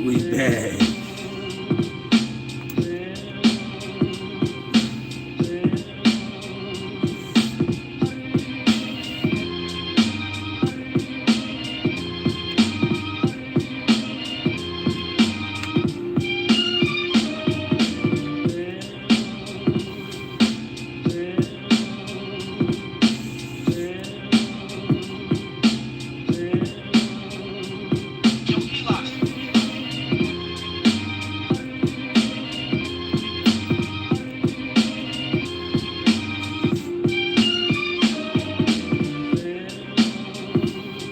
We back.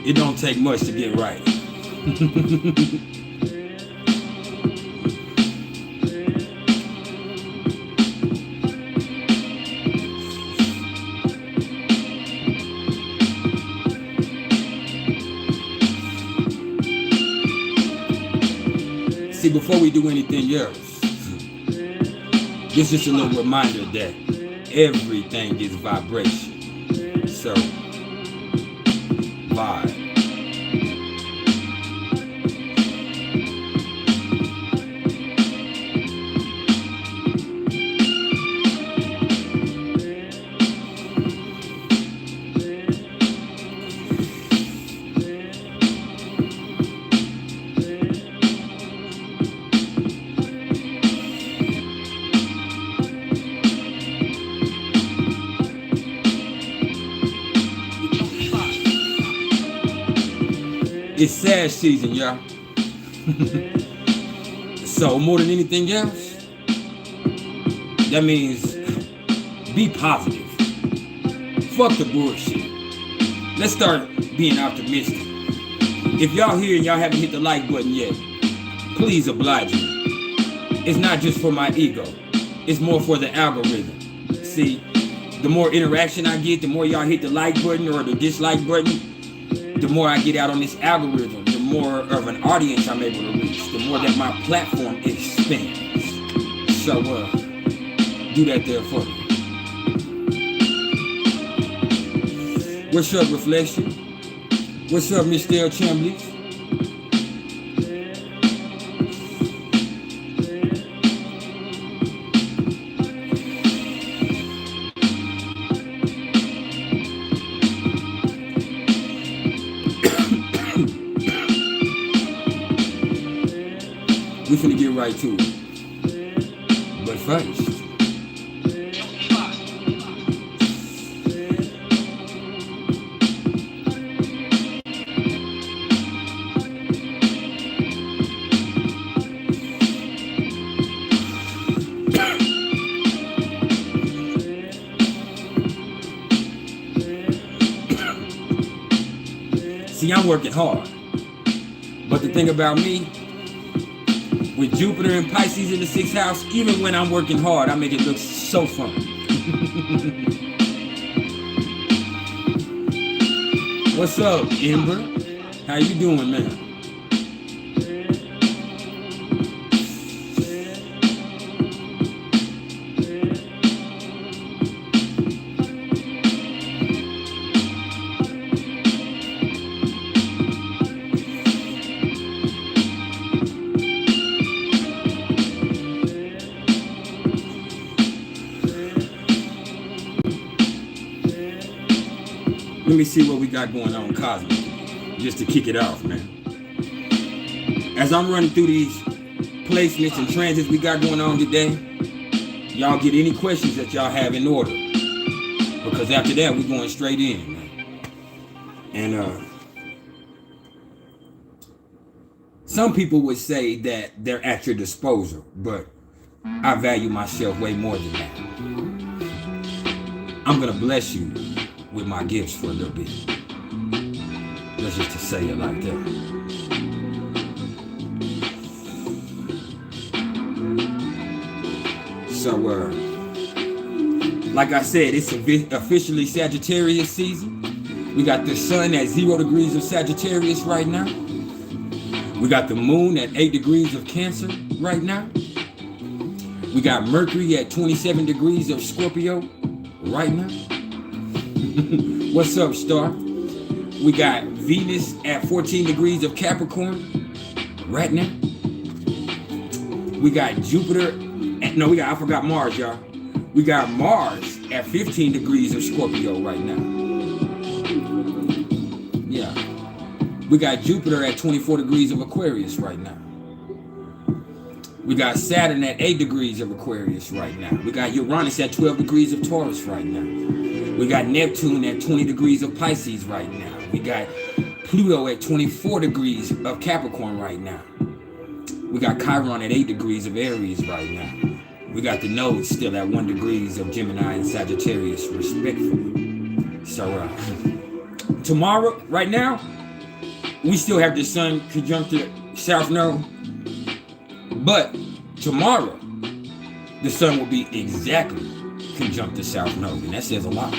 It don't take much to get right. See, before we do anything else, this is just a little reminder that everything is vibration. So, vibe. It's Sag season, y'all. So more than anything else, that means be positive. Fuck the bullshit. Let's start being optimistic. If y'all here and y'all haven't hit the like button yet, please oblige me. It's not just for my ego. It's more for the algorithm. See, the more interaction I get, the more y'all hit the like button or the dislike button, the more I get out on this algorithm, the more of an audience I'm able to reach, the more that my platform expands. So, do that there for me. What's up, Reflection? What's up, Miss Dale Chambly? We finna get right to it. But first, see, I'm working hard. But the thing about me, with Jupiter and Pisces in the 6th house, even when I'm working hard, I make it look so fun. What's up, Ember? How you doing, man? Let me see what we got going on cosmically, just to kick it off, man. As I'm running through these placements and transits we got going on today, y'all get any questions that y'all have in order, because after that we're going straight in, man. And some people would say that they're at your disposal, but I value myself way more than that. I'm gonna bless you with my gifts for a little bit. Let's just to say it like that. So, like I said, it's officially Sagittarius season. We got the sun at 0 degrees of Sagittarius right now. We got the moon at 8 degrees of Cancer right now. We got Mercury at 27 degrees of Scorpio right now. What's up, Star? We got Venus at 14 degrees of Capricorn right now. We got Jupiter. I forgot Mars, y'all. We got Mars at 15 degrees of Scorpio right now. Yeah. We got Jupiter at 24 degrees of Aquarius right now. We got Saturn at 8 degrees of Aquarius right now. We got Uranus at 12 degrees of Taurus right now. We got Neptune at 20 degrees of Pisces right now. We got Pluto at 24 degrees of Capricorn right now. We got Chiron at 8 degrees of Aries right now. We got the nodes still at 1 degrees of Gemini and Sagittarius, respectfully. So, tomorrow, right now, we still have the Sun conjunct the South Node. But tomorrow, the Sun will be exactly conjunct the South Node, and that says a lot.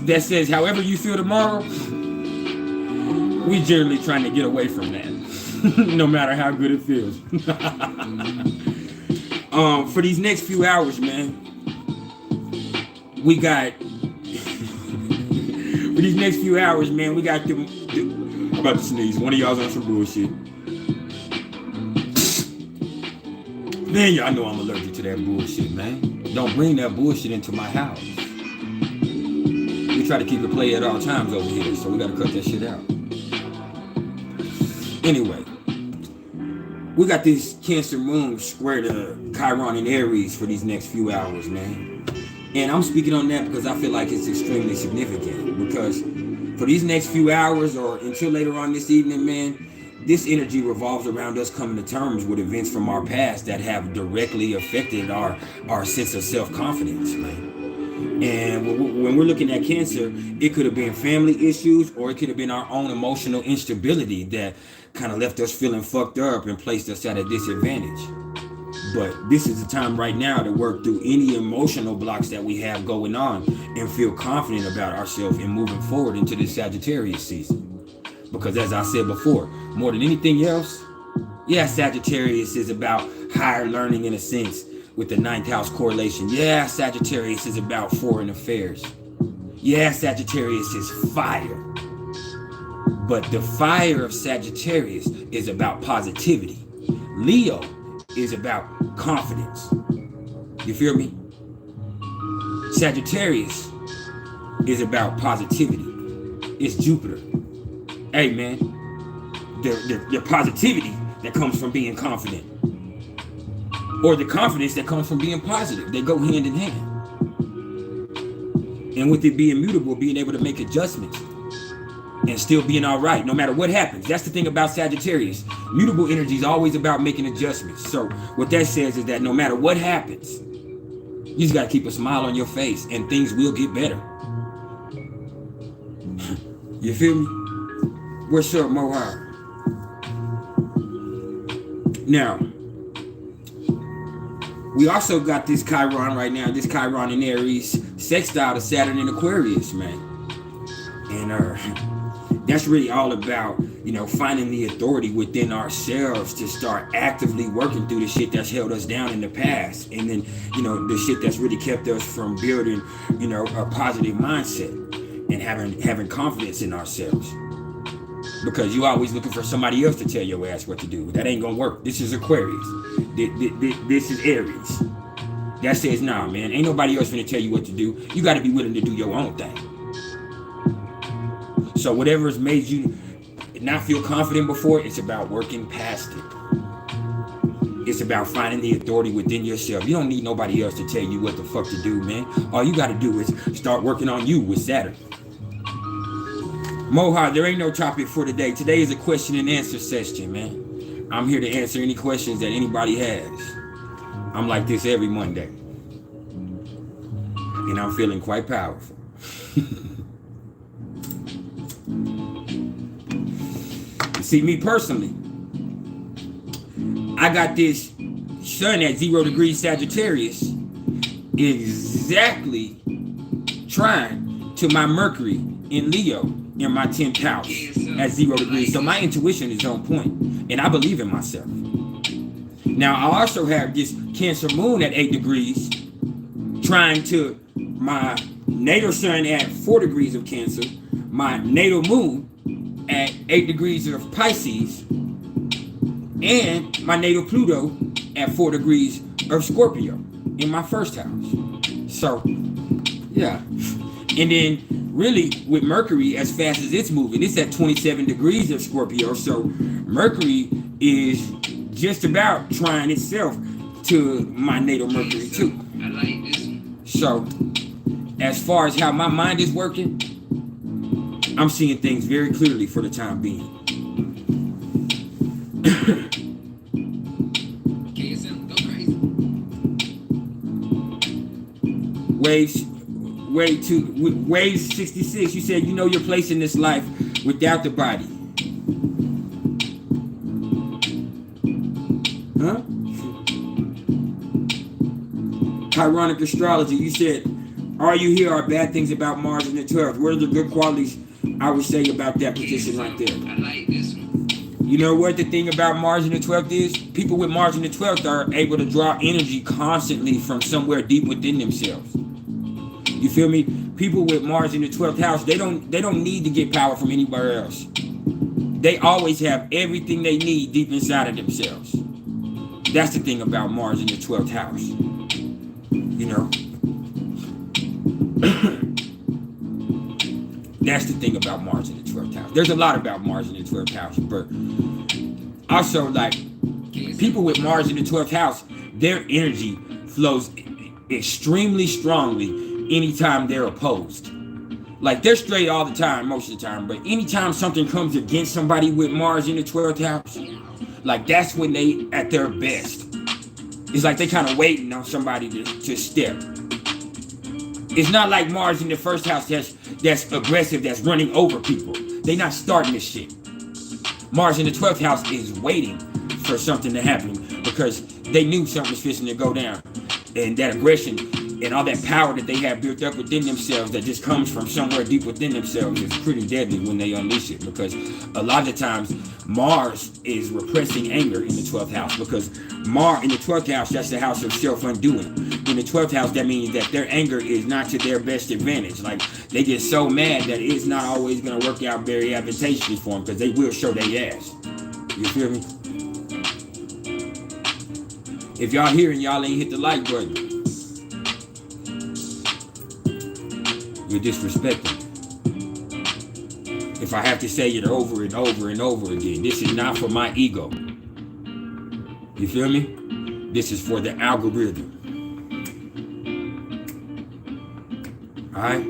That says however you feel tomorrow, we generally trying to get away from that, no matter how good it feels. For these next few hours, man, we got. For these next few hours, man, we got them. I'm about to sneeze. One of y'all's on some bullshit. Man, y'all know I'm allergic to that bullshit, man. Don't bring that bullshit into my house. We try to keep it play at all times over here, so we gotta cut that shit out. Anyway, we got this Cancer moon square to Chiron and Aries for these next few hours, man. And I'm speaking on that because I feel like it's extremely significant. Because for these next few hours or until later on this evening, man, this energy revolves around us coming to terms with events from our past that have directly affected our sense of self-confidence, man. And when we're looking at Cancer, it could have been family issues or it could have been our own emotional instability that kind of left us feeling fucked up and placed us at a disadvantage. But this is the time right now to work through any emotional blocks that we have going on and feel confident about ourselves and moving forward into this Sagittarius season. Because as I said before, more than anything else, yeah, Sagittarius is about higher learning in a sense with the 9th house correlation. Yeah, Sagittarius is about foreign affairs. Yeah, Sagittarius is fire. But the fire of Sagittarius is about positivity. Leo is about confidence. You feel me? Sagittarius is about positivity. It's Jupiter. Hey man, the positivity that comes from being confident, or the confidence that comes from being positive, they go hand in hand. And with it being mutable, being able to make adjustments and still being all right, no matter what happens. That's the thing about Sagittarius. Mutable energy is always about making adjustments. So what that says is that no matter what happens, you just got to keep a smile on your face and things will get better. You feel me? What's up, Mohawk? Now, we also got this Chiron right now, this Chiron in Aries, sextile to Saturn in Aquarius, man. And that's really all about, you know, finding the authority within ourselves to start actively working through the shit that's held us down in the past. And then, you know, the shit that's really kept us from building, you know, a positive mindset and having confidence in ourselves. Because you always looking for somebody else to tell your ass what to do. That ain't gonna work. This is Aquarius. This is Aries. That says, nah, man, ain't nobody else gonna tell you what to do. You gotta be willing to do your own thing. So whatever has made you not feel confident before, it's about working past it. It's about finding the authority within yourself. You don't need nobody else to tell you what the fuck to do, man. All you gotta do is start working on you with Saturn. Moha, there ain't no topic for today. Today is a question and answer session, man. I'm here to answer any questions that anybody has. I'm like this every Monday. And I'm feeling quite powerful. See, me personally, I got this sun at 0 degrees Sagittarius exactly trying to my Mercury in Leo in my 10th house at 0 degrees. So my intuition is on point and I believe in myself. Now, I also have this Cancer moon at 8 degrees, trying to my natal sun at 4 degrees of Cancer, my natal moon at 8 degrees of Pisces, and my natal Pluto at 4 degrees of Scorpio in my first house. So, yeah. And then, really, with Mercury, as fast as it's moving, it's at 27 degrees of Scorpio. So, Mercury is just about trying itself to my natal Mercury, too. I like this. So, as far as how my mind is working, I'm seeing things very clearly for the time being. Waves 66, you said you know your place in this life without the body. Huh? Chironic astrology, you said, are you here are bad things about Mars in the 12th? What are the good qualities I would say about that position right there? I like this one. You know what the thing about Mars in the 12th is? People with Mars in the 12th are able to draw energy constantly from somewhere deep within themselves. You feel me? People with Mars in the 12th house, they don't need to get power from anywhere else. They always have everything they need deep inside of themselves. That's the thing about Mars in the 12th house. You know? That's the thing about Mars in the 12th house. There's a lot about Mars in the 12th house, but also, like, people with Mars in the 12th house, their energy flows extremely strongly anytime they're opposed. Like, they're straight all the time, most of the time, but anytime something comes against somebody with Mars in the 12th house, like, that's when they at their best. It's like they kind of waiting on somebody to step. It's not like Mars in the first house that's aggressive, that's running over people. They not starting this shit. Mars in the 12th house is waiting for something to happen because they knew something was fixing to go down. And that aggression and all that power that they have built up within themselves that just comes from somewhere deep within themselves is pretty deadly when they unleash it, because a lot of the times Mars is repressing anger in the 12th house, because Mars in the 12th house, that's the house of self-undoing. In the 12th house, that means that their anger is not to their best advantage. Like, they get so mad that it's not always going to work out very advantageously for them, because they will show their ass. You feel me? If y'all here and y'all ain't hit the like button, you're disrespecting. If I have to say it over and over and over again, this is not for my ego. You feel me? This is for the algorithm. Alright?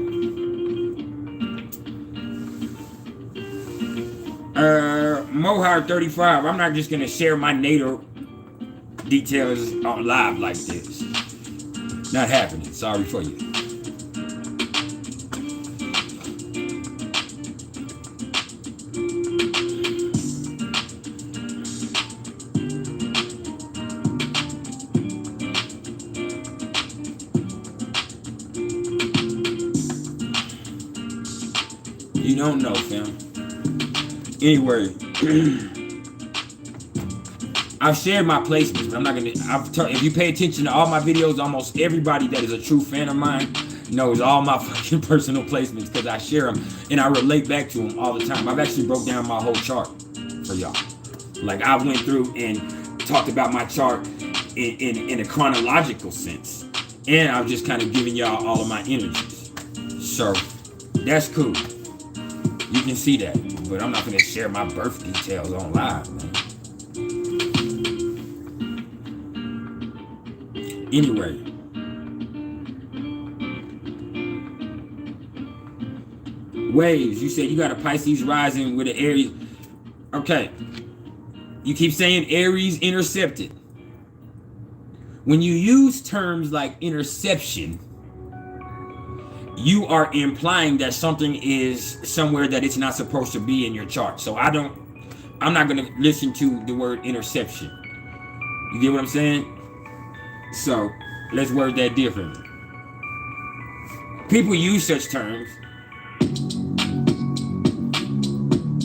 Mohawk 35. I'm not just gonna share my natal details on live like this. Not happening. Sorry for you. You don't know, fam. Anyway, I've shared my placements, but I'm not gonna. If you pay attention to all my videos, almost everybody that is a true fan of mine knows all my fucking personal placements, because I share them and I relate back to them all the time. I've actually broke down my whole chart for y'all. Like, I went through and talked about my chart in a chronological sense, and I'm just kind of giving y'all all of my energies. So that's cool. You can see that, but I'm not gonna share my birth details on live, man. Anyway, waves, you said you got a Pisces rising with an Aries. Okay, you keep saying Aries intercepted. When you use terms like interception, you are implying that something is somewhere that it's not supposed to be in your chart. So I'm not gonna listen to the word interception. You get what I'm saying? So let's word that differently. People use such terms,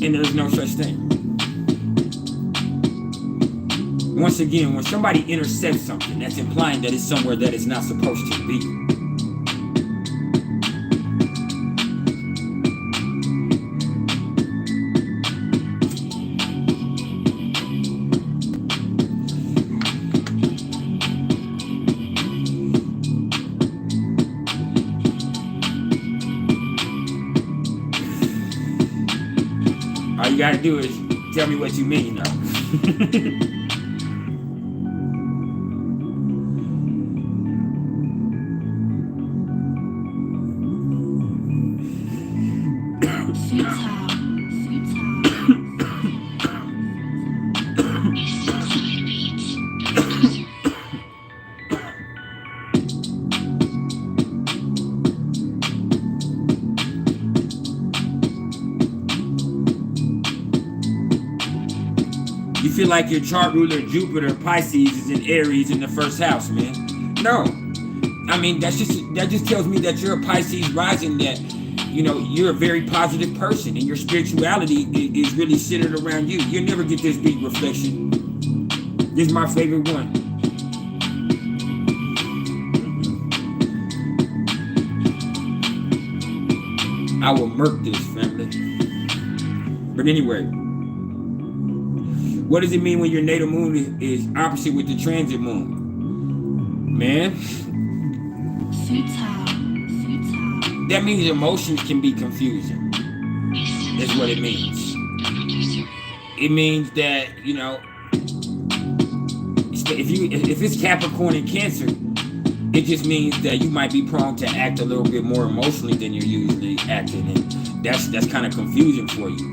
and there's no such thing. Once again, when somebody intercepts something, that's implying that it's somewhere that it's not supposed to be. All you gotta do is tell me what you mean, you know. You feel like your chart ruler Jupiter Pisces is in Aries in the first house, man. No, I mean that just tells me that you're a Pisces rising, that you're a very positive person and your spirituality is really centered around you. You'll never get this big reflection. This is my favorite one. I will murk this, family. But anyway, what does it mean when your natal moon is opposite with the transit moon? Man, that means emotions can be confusing. That's what it means. It means that, if it's Capricorn and Cancer, it just means that you might be prone to act a little bit more emotionally than you're usually acting, and that's kind of confusing for you.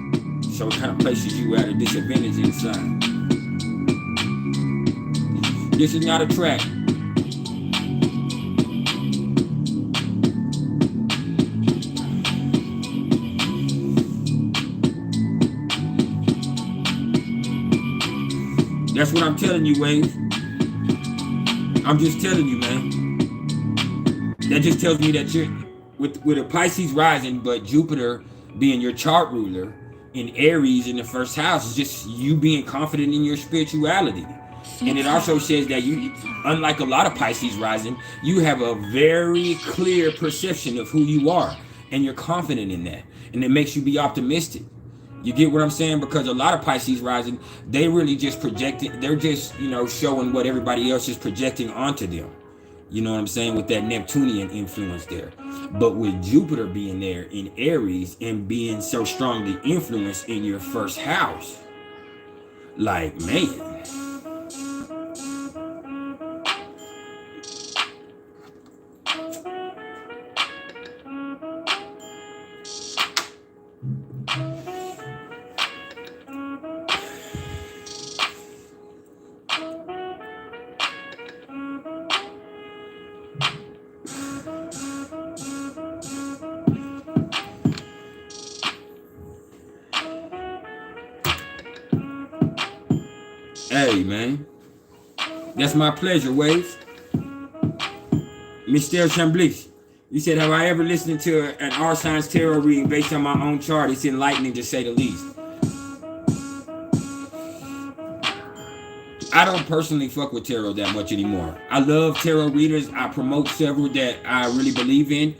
So it kind of places you at a disadvantage inside. This is not a trap. That's what I'm telling you, Wave. I'm just telling you, man. That just tells me that you're with a Pisces rising, but Jupiter being your chart ruler in Aries in the first house is just you being confident in your spirituality. And it also says that you, unlike a lot of Pisces rising, you have a very clear perception of who you are, and you're confident in that, and it makes you be optimistic. You get what I'm saying? Because a lot of Pisces rising, they really just projecting, they're just, showing what everybody else is projecting onto them. You know what I'm saying? With that Neptunian influence there. But with Jupiter being there in Aries and being so strongly influenced in your first house, like, man. Hey, man. That's my pleasure, Waves. Mr. Chambly, you said, have I ever listened to an R Signs tarot reading based on my own chart? It's enlightening, to say the least. I don't personally fuck with tarot that much anymore. I love tarot readers. I promote several that I really believe in,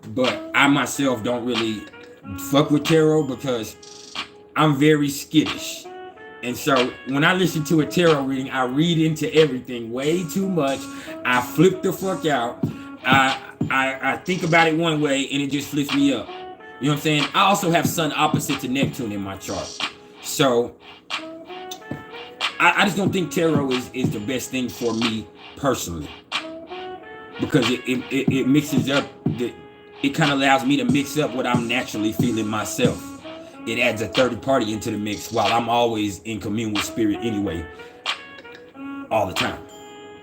but I myself don't really fuck with tarot because I'm very skittish. And so when I listen to a tarot reading, I read into everything way too much. I flip the fuck out. I think about it one way and it just flips me up. You know what I'm saying? I also have Sun opposite to Neptune in my chart. So I just don't think tarot is the best thing for me personally. Because it mixes up, it kind of allows me to mix up what I'm naturally feeling myself. It adds a third party into the mix while I'm always in commune with spirit anyway, all the time.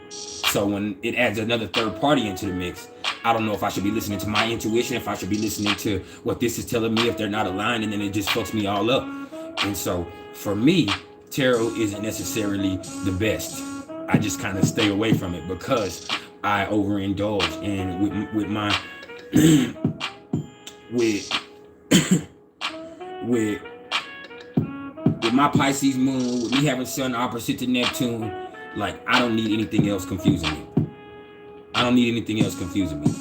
So when it adds another third party into the mix, I don't know if I should be listening to my intuition, if I should be listening to what this is telling me, if they're not aligned, and then it just fucks me all up. And so for me, tarot isn't necessarily the best. I just kind of stay away from it because I overindulge, and with my with my Pisces moon, with me having Sun opposite to Neptune, Like, I don't need anything else confusing me. I don't need anything else confusing me.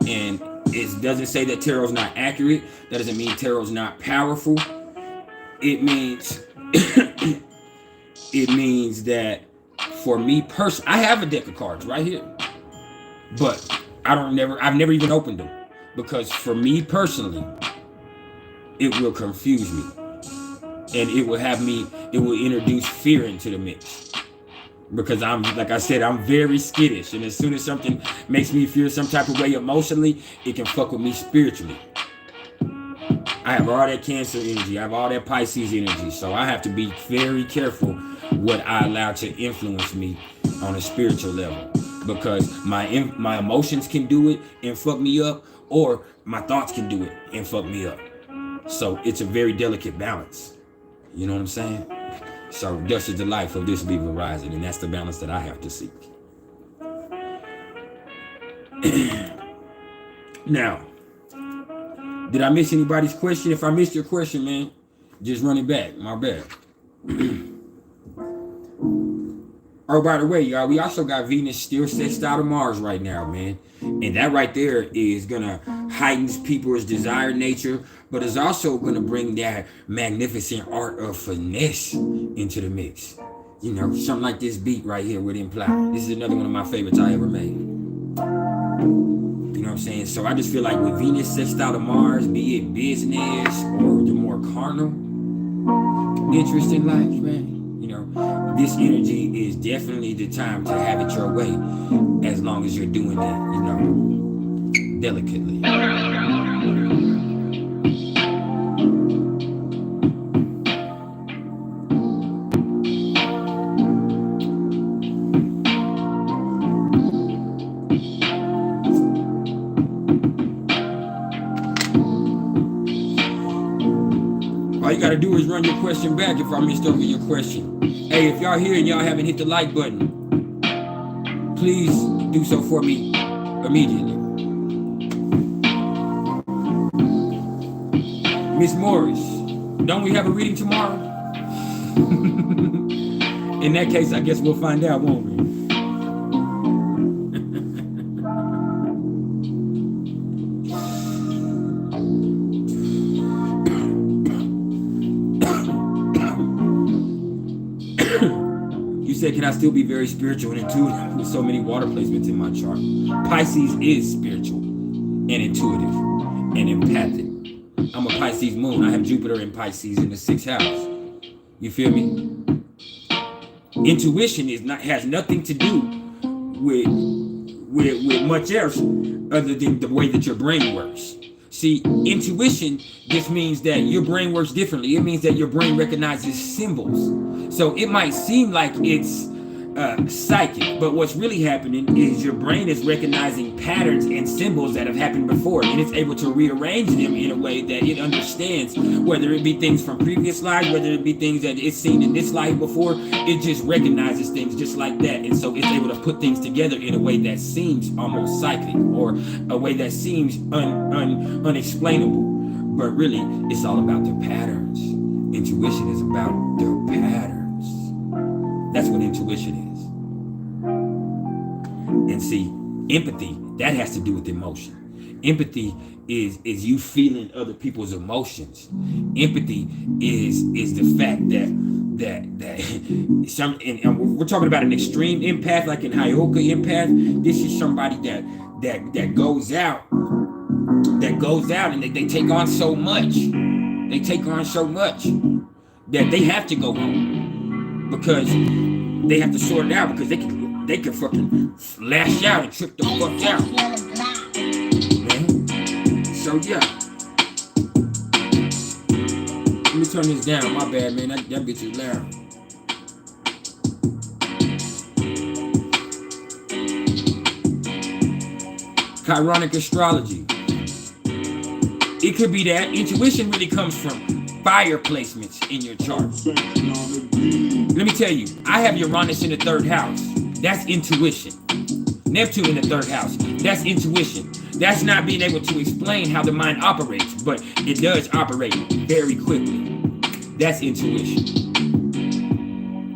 And it doesn't say that tarot's not accurate. That doesn't mean tarot's not powerful. It means it means that for me personally, I have a deck of cards right here, but I've never even opened them, because for me personally, it will confuse me, and it will introduce fear into the mix, because like I said, I'm very skittish, and as soon as something makes me feel some type of way emotionally, it can fuck with me spiritually. I have all that Cancer energy, I have all that Pisces energy, so I have to be very careful what I allow to influence me on a spiritual level, because my emotions can do it and fuck me up, or my thoughts can do it and fuck me up. So it's a very delicate balance. You know what I'm saying? So thus is the life of this Libra rising, and that's the balance that I have to seek. Now, did I miss anybody's question? If I missed your question, man, just run it back. My bad. Oh, by the way, y'all, we also got Venus still sextile to Mars right now, man. And that right there is gonna heighten people's desired nature, but it's also gonna bring that magnificent art of finesse into the mix. You know, something like this beat right here would imply. This is another one of my favorites I ever made. You know what I'm saying? So I just feel like with Venus sextile to Mars, be it business or the more carnal interest in life, man, you know, this energy is definitely the time to have it your way, as long as you're doing it, you know, delicately. All you gotta do is run your question back if I missed over your question. Hey, if y'all here and y'all haven't hit the like button, please do so for me immediately. Miss Morris, don't we have a reading tomorrow? In that case, I guess we'll find out, won't we? Can I still be very spiritual and intuitive with so many water placements in my chart? Pisces is spiritual and intuitive and empathic. I'm a Pisces moon. I have Jupiter in Pisces in the 6th house. You feel me? Intuition has nothing to do with much else other than the way that your brain works. See, intuition just means that your brain works differently. It means that your brain recognizes symbols. So it might seem like it's psychic, but what's really happening is your brain is recognizing patterns and symbols that have happened before, and it's able to rearrange them in a way that it understands, whether it be things from previous lives, whether it be things that it's seen in this life before. It just recognizes things just like that, and so it's able to put things together in a way that seems almost psychic, or a way that seems unexplainable, but really it's all about the patterns. Intuition is about the patterns. That's what intuition is. And see, empathy, that has to do with emotion. Empathy is you feeling other people's emotions. Empathy is the fact that some, and we're talking about an extreme empath, like an Hyoka empath. This is somebody that goes out and they take on so much. They take on so much that they have to go home, because they have to sort it out, because they can fucking lash out and trip the fuck out. Man. So yeah. Let me turn this down. My bad, man. That bitch is loud. Chironic astrology. It could be that. Intuition really comes from fire placements in your chart. Let me tell you, I have Uranus in the 3rd house. That's intuition. Neptune in the 3rd house. That's intuition. That's not being able to explain how the mind operates, but it does operate very quickly. That's intuition.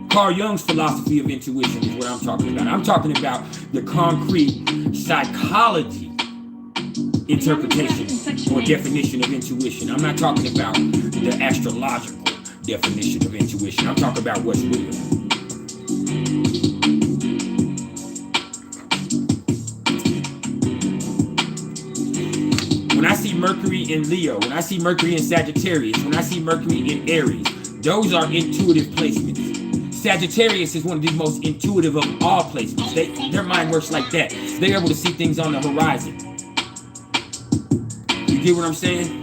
Carl Jung's philosophy of intuition is what I'm talking about. I'm talking about the concrete psychology interpretation or definition of intuition. I'm not talking about the astrological definition of intuition. I'm talking about what's real. When I see Mercury in Leo, when I see Mercury in Sagittarius, when I see Mercury in Aries, those are intuitive placements. Sagittarius is one of the most intuitive of all placements. Their mind works like that. They're able to see things on the horizon. You get what I'm saying?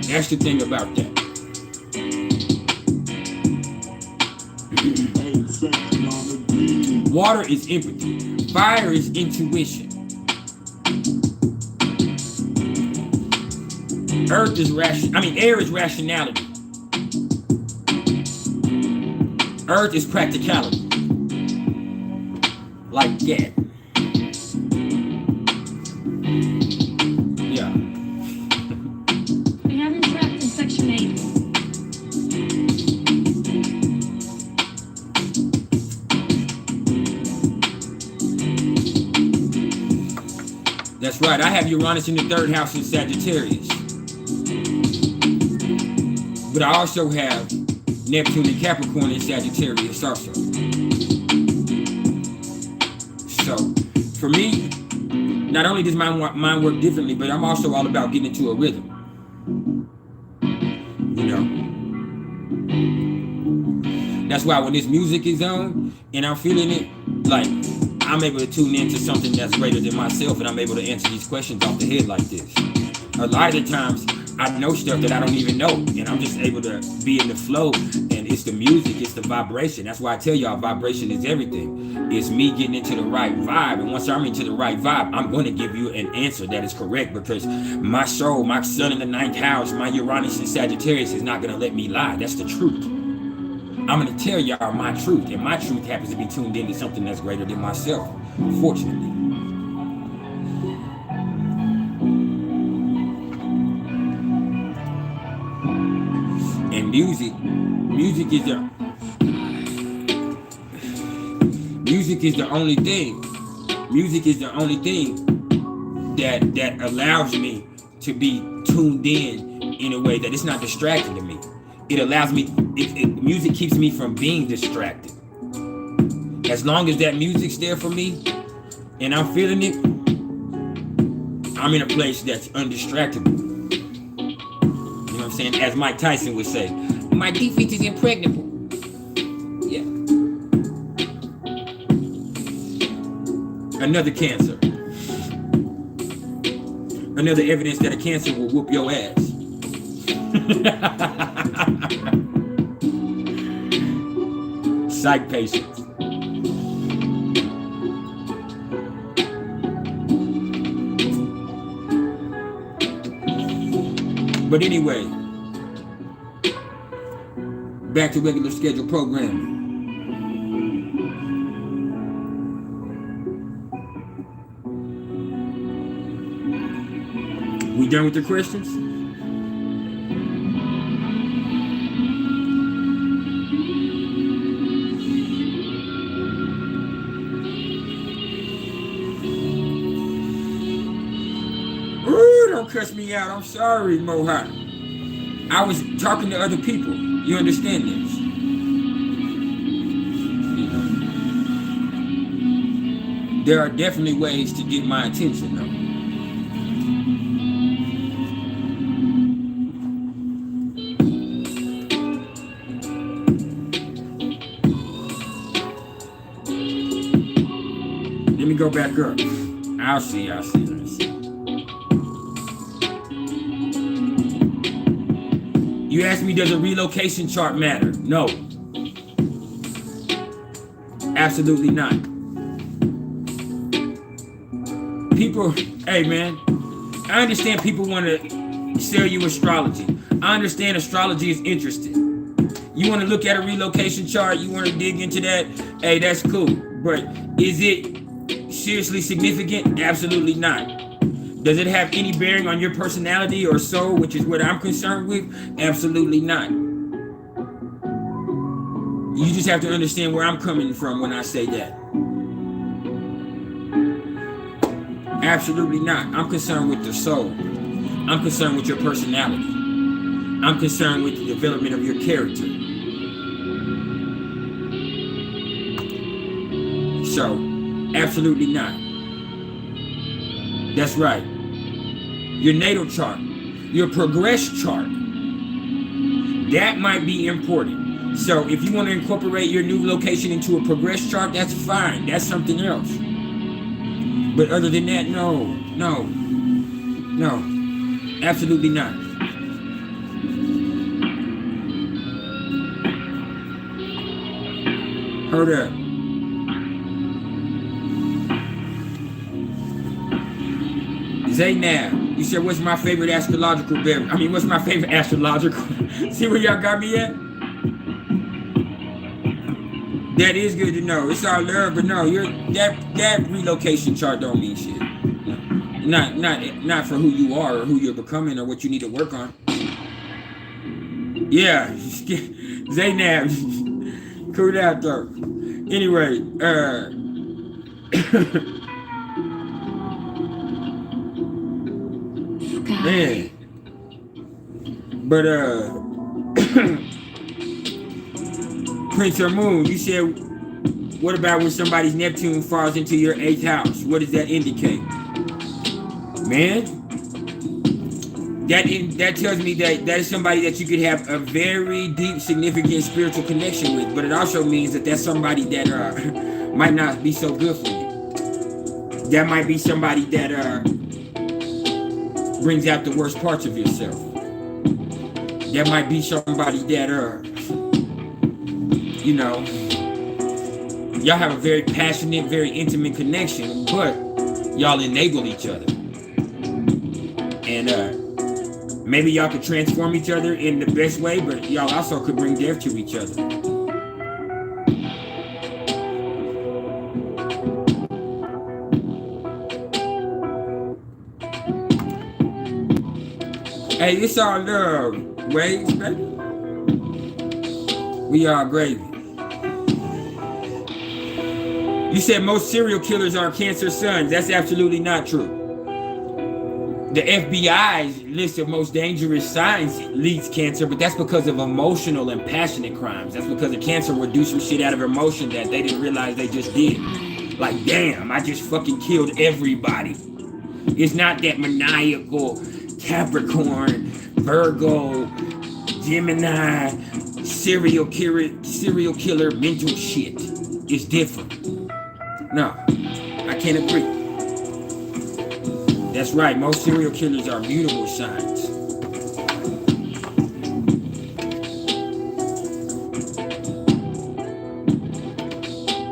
That's the thing about that. Water is empathy. Fire is intuition. Earth is air is rationality. Earth is practicality. Like that. Yeah. We haven't trapped in section 8. That's right. I have Uranus in the 3rd house in Sagittarius. But I also have Neptune and Capricorn in Sagittarius also. So, for me, not only does my mind work differently, but I'm also all about getting into a rhythm. You know? That's why when this music is on and I'm feeling it, like, I'm able to tune into something that's greater than myself, and I'm able to answer these questions off the head like this. A lot of the times, I know stuff that I don't even know, and I'm just able to be in the flow, and it's the music, it's the vibration. That's why I tell y'all vibration is everything. It's me getting into the right vibe, and once I'm into the right vibe, I'm going to give you an answer that is correct, because my soul, my sun in the 9th house, my Uranus in Sagittarius is not going to let me lie. That's the truth. I'm going to tell y'all my truth, and my truth happens to be tuned into something that's greater than myself, fortunately. And music is the only thing. Music is the only thing that allows me to be tuned in a way that it's not distracting to me. It allows me, music keeps me from being distracted. As long as that music's there for me and I'm feeling it, I'm in a place that's undistractable. You know what I'm saying? As Mike Tyson would say, my defense is impregnable. Yeah. Another cancer. Another evidence that a cancer will whoop your ass. Psych patients. But anyway, back to regular schedule programming. We done with the questions? Don't cuss me out. I'm sorry, Mohawk. I was talking to other people. You understand this? There are definitely ways to get my attention, though. Let me go back up. I'll see. You asked me, does a relocation chart matter? No. Absolutely not. People, hey man, I understand people want to sell you astrology. I understand astrology is interesting. You want to look at a relocation chart, you want to dig into that, hey, that's cool. But is it seriously significant? Absolutely not. Does it have any bearing on your personality or soul, which is what I'm concerned with? Absolutely not. You just have to understand where I'm coming from when I say that. Absolutely not. I'm concerned with the soul. I'm concerned with your personality. I'm concerned with the development of your character. So, absolutely not. That's right. Your natal chart, your progress chart, that might be important. So if you want to incorporate your new location into a progress chart, that's fine. That's something else. But other than that, no, absolutely not. Hold up. Zaynab, you said, what's my favorite astrological beverage? I mean, what's my favorite astrological? See where y'all got me at? That is good to know. It's all love, but no, that relocation chart don't mean shit. Not for who you are or who you're becoming or what you need to work on. Yeah, Zaynab, cool out though. Anyway, man, but Prince or Moon, you said, what about when somebody's Neptune falls into your 8th house? What does that indicate? Man, that tells me that is somebody that you could have a very deep, significant spiritual connection with, but it also means that that's somebody that might not be so good for you. That might be somebody that brings out the worst parts of yourself. That might be somebody that you know, y'all have a very passionate, very intimate connection, but y'all enable each other. And maybe y'all could transform each other in the best way, but y'all also could bring death to each other. Hey, it's all love, waves, baby. We are gravy. You said most serial killers are Cancer sons. That's absolutely not true. The FBI's list of most dangerous signs leads Cancer, but that's because of emotional and passionate crimes. That's because of Cancer would do some shit out of emotion that they didn't realize they just did. Like, damn, I just fucking killed everybody. It's not that maniacal Capricorn, Virgo, Gemini, serial killer mental shit. It's different. No, I can't agree. That's right, most serial killers are mutable signs.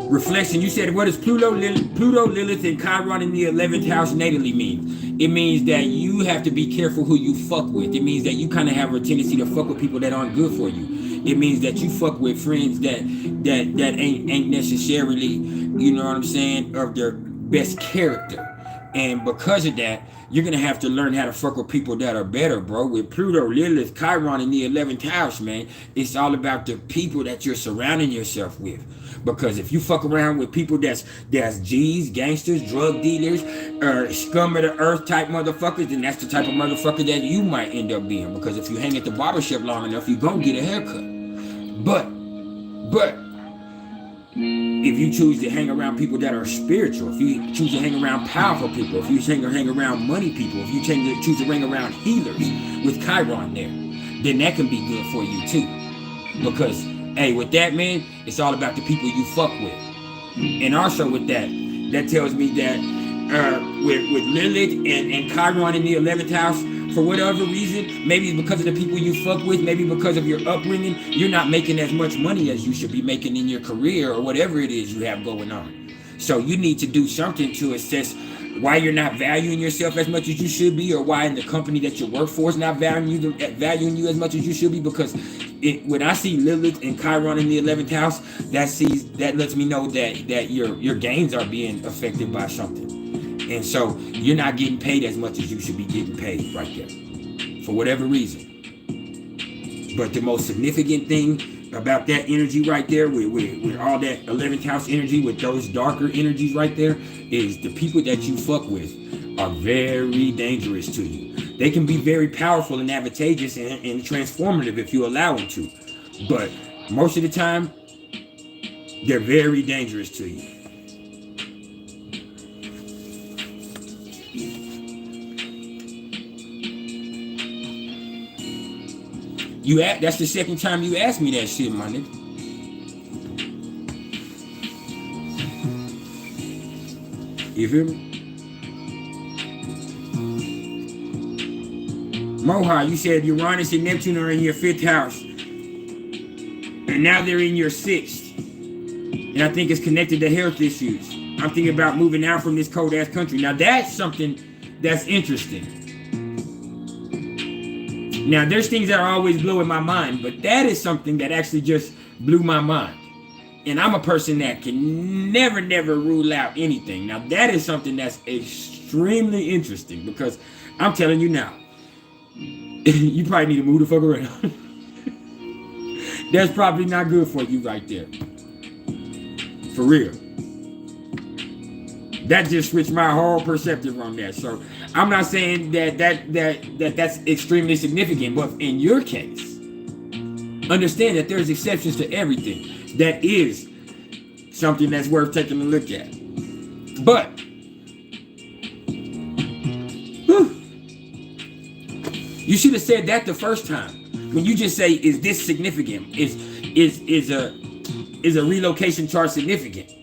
Reflection, you said, what does Pluto, Lilith, and Chiron in the 11th house natally mean? It means that you have to be careful who you fuck with. It means that you kind of have a tendency to fuck with people that aren't good for you. It means that you fuck with friends that ain't necessarily, you know what I'm saying, of their best character. And because of that, you're gonna have to learn how to fuck with people that are better, bro. With Pluto, Lilith, Chiron in the 11th house, man, it's all about the people that you're surrounding yourself with. Because if you fuck around with people that's G's, gangsters, drug dealers, scum of the earth type motherfuckers, then that's the type of motherfucker that you might end up being. Because if you hang at the barbershop long enough, you're gonna get a haircut. But if you choose to hang around people that are spiritual, if you choose to hang around powerful people, if you hang around money people, if you choose to hang around healers with Chiron there, then that can be good for you too. Because, hey, with that, man, it's all about the people you fuck with. And also with that tells me that with Lilith and Chiron in the 11th house, for whatever reason, maybe because of the people you fuck with, maybe because of your upbringing, you're not making as much money as you should be making in your career or whatever it is you have going on. So you need to do something to assess why you're not valuing yourself as much as you should be, or why in the company that you work for is not valuing you as much as you should be, because when I see Lilith and Chiron in the 11th house, that lets me know that your gains are being affected by something, and so you're not getting paid as much as you should be getting paid right there, for whatever reason. But the most significant thing about that energy right there, with all that 11th house energy, with those darker energies right there, is the people that you fuck with are very dangerous to you. They can be very powerful and advantageous and transformative if you allow them to. But most of the time, they're very dangerous to you. That's the second time you asked me that shit, my nigga. You feel me? Moha, you said Uranus and Neptune are in your 5th house. And now they're in your 6th. And I think it's connected to health issues. I'm thinking about moving out from this cold ass country. Now that's something that's interesting. Now, there's things that are always blowing my mind, but that is something that actually just blew my mind. And I'm a person that can never rule out anything. Now, that is something that's extremely interesting, because I'm telling you now, you probably need to move the fuck around. That's probably not good for you right there. For real. That just switched my whole perspective on that. So I'm not saying that's extremely significant, but in your case, understand that there's exceptions to everything. That is something that's worth taking a look at. But you should have said that the first time. When you just say, is this significant? Is a relocation chart significant?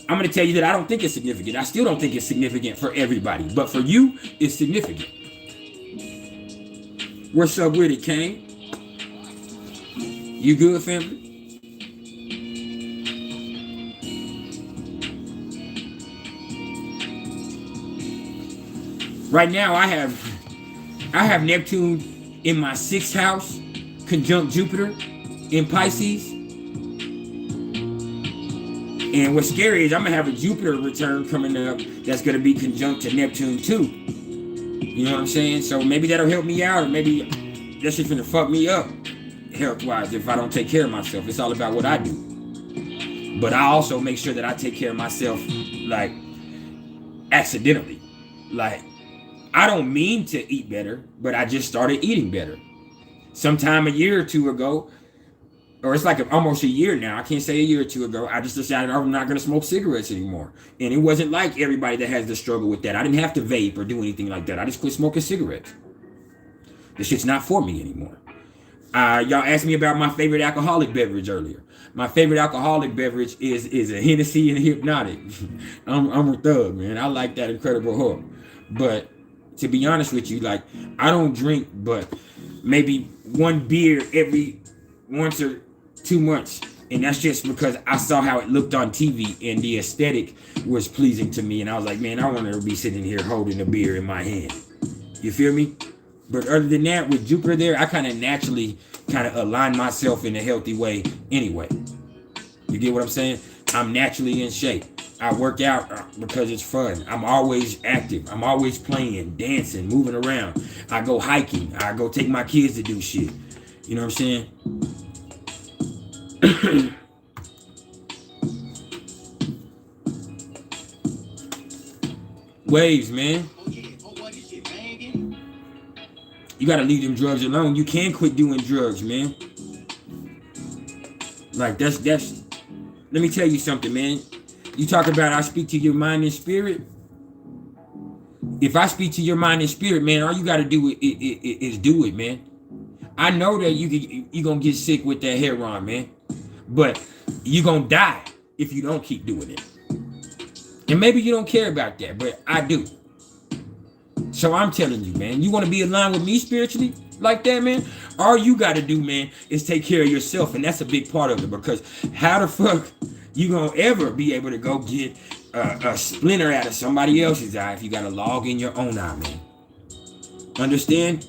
I'm going to tell you that I don't think it's significant. I still don't think it's significant for everybody. But for you, it's significant. What's up with it, Kane? You good, family? Right now, I have Neptune in my 6th house, conjunct Jupiter in Pisces. And what's scary is I'm going to have a Jupiter return coming up that's going to be conjunct to Neptune too. You know what I'm saying? So maybe that'll help me out, or maybe that's just going to fuck me up health-wise if I don't take care of myself. It's all about what I do. But I also make sure that I take care of myself, like, accidentally. Like, I don't mean to eat better, but I just started eating better. Sometime a year or two ago, or it's like almost a year now, I can't say a year or two ago, I just decided I'm not going to smoke cigarettes anymore. And it wasn't like everybody that has the struggle with that. I didn't have to vape or do anything like that. I just quit smoking cigarettes. This shit's not for me anymore. Y'all asked me about my favorite alcoholic beverage earlier. My favorite alcoholic beverage is a Hennessy and a Hypnotic. I'm a thug, man. I like that Incredible Hulk. But to be honest with you, like, I don't drink but maybe one beer every once or 2 months, and that's just because I saw how it looked on TV and the aesthetic was pleasing to me, and I was like, man, I want to be sitting here holding a beer in my hand. You feel me? But other than that, with Jupiter there, I kind of naturally align myself in a healthy way anyway. You get what I'm saying? I'm naturally in shape. I work out because it's fun. I'm always active. I'm always playing, dancing, moving around. I go hiking. I go take my kids to do shit. You know what I'm saying? Waves, man. You gotta leave them drugs alone. You can quit doing drugs, man. Like, that's let me tell you something, man. You talk about I speak to your mind and spirit. If I speak to your mind and spirit, man, all you gotta do is do it, man. I know that you gonna get sick with that heroin, man. But you gonna die if you don't keep doing it. And maybe you don't care about that, but I do. So I'm telling you, man, you want to be aligned with me spiritually like that, man? All you got to do, man, is take care of yourself. And that's a big part of it, because how the fuck you gonna ever be able to go get a splinter out of somebody else's eye if you got a log in your own eye, man? Understand?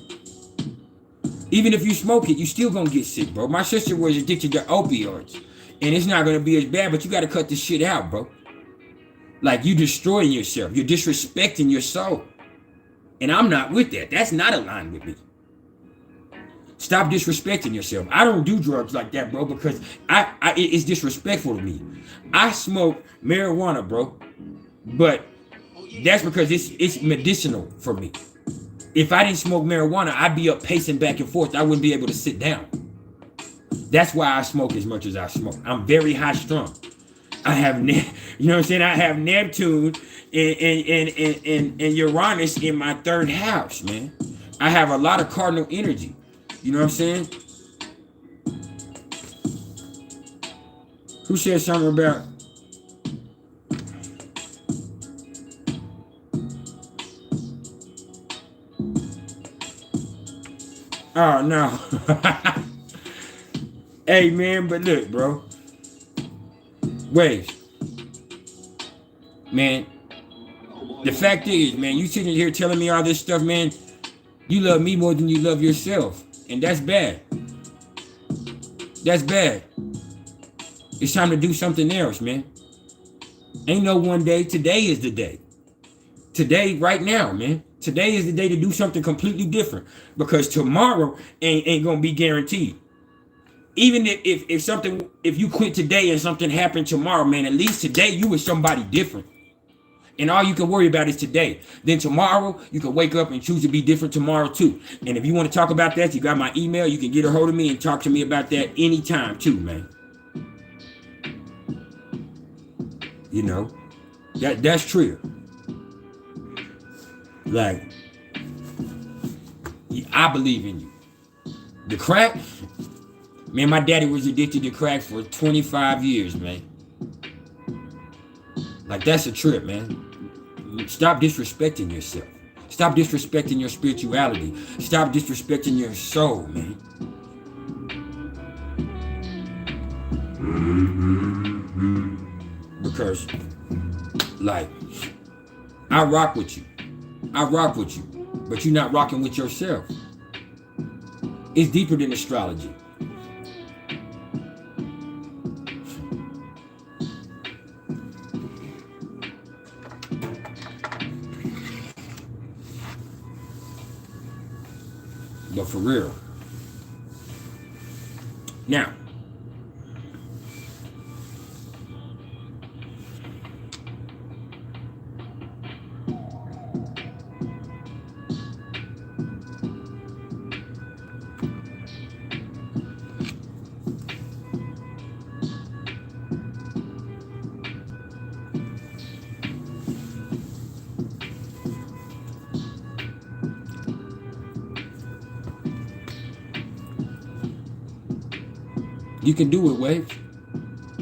Even if you smoke it, you still gonna get sick, bro. My sister was addicted to opioids, and it's not gonna be as bad, but you gotta cut this shit out, bro. Like, you destroying yourself. You're disrespecting your soul. And I'm not with that. That's not aligned with me. Stop disrespecting yourself. I don't do drugs like that, bro, because it's disrespectful to me. I smoke marijuana, bro, but that's because it's medicinal for me. If I didn't smoke marijuana, I'd be up pacing back and forth. I wouldn't be able to sit down. That's why I smoke as much as I smoke. I'm very high strung. I have, you know what I'm saying? I have Neptune and Uranus in my third house, man. I have a lot of cardinal energy. You know what I'm saying? Who said something about? Oh, no. Hey, man, but look, bro. Wait. Man, the fact is, man, you sitting here telling me all this stuff, man. You love me more than you love yourself. And that's bad. That's bad. It's time to do something else, man. Ain't no one day. Today is the day. Today, right now, man. Today is the day to do something completely different. Because tomorrow ain't gonna be guaranteed. Even if you quit today and something happened tomorrow, man, at least today you were somebody different. And all you can worry about is today. Then tomorrow, you can wake up and choose to be different tomorrow too. And if you want to talk about that, you got my email. You can get a hold of me and talk to me about that anytime too, man. You know, that's true. Like, I believe in you. The crack, man, my daddy was addicted to crack for 25 years, man. Like, that's a trip, man. Stop disrespecting yourself. Stop disrespecting your spirituality. Stop disrespecting your soul, man. Because, like, I rock with you. I rock with you. But you're not rocking with yourself. It's deeper than astrology. But for real. Now, you can do it, Wave.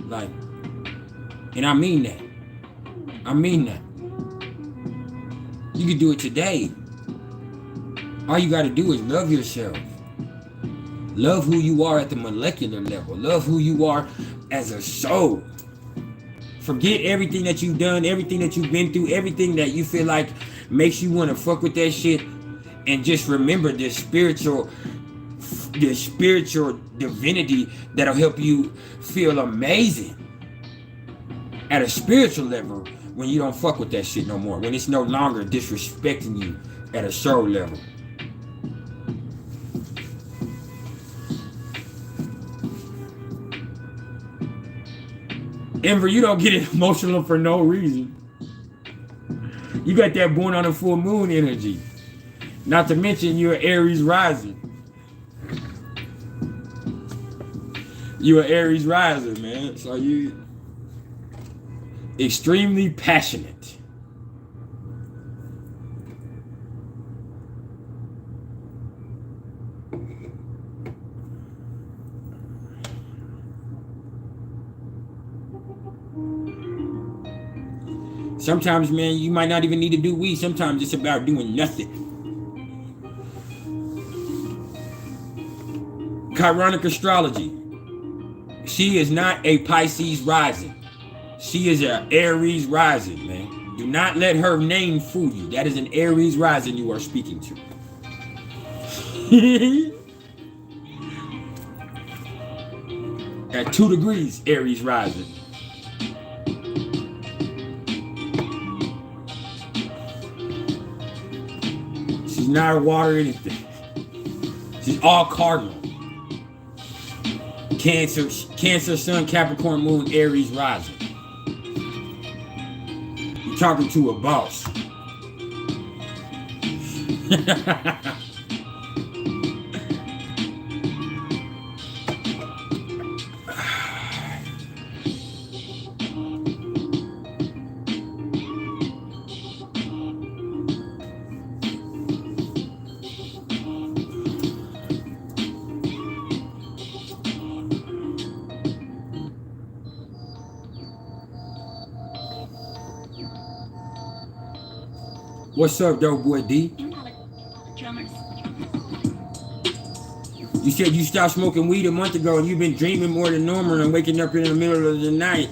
Like, and I mean that. I mean that. You can do it today. All you got to do is love yourself. Love who you are at the molecular level. Love who you are as a soul. Forget everything that you've done, everything that you've been through, everything that you feel like makes you want to fuck with that shit. And just remember this spiritual divinity that'll help you feel amazing at a spiritual level when you don't fuck with that shit no more, when it's no longer disrespecting you at a soul level. Ember, you don't get emotional for no reason. You got that born on a full moon energy. Not to mention you're Aries rising. You're an Aries rising, man. So you extremely passionate. Sometimes, man, you might not even need to do weed. Sometimes it's about doing nothing. Chironic astrology. She is not a Pisces rising. She is an Aries rising, man. Do not let her name fool you. That is an Aries rising you are speaking to. At 2 degrees, Aries rising. She's not a water anything. She's all cardinal. Cancer, Sun, Capricorn, Moon, Aries rising. You're talking to a boss. What's up, dope boy D? You said you stopped smoking weed a month ago and you've been dreaming more than normal and waking up in the middle of the night.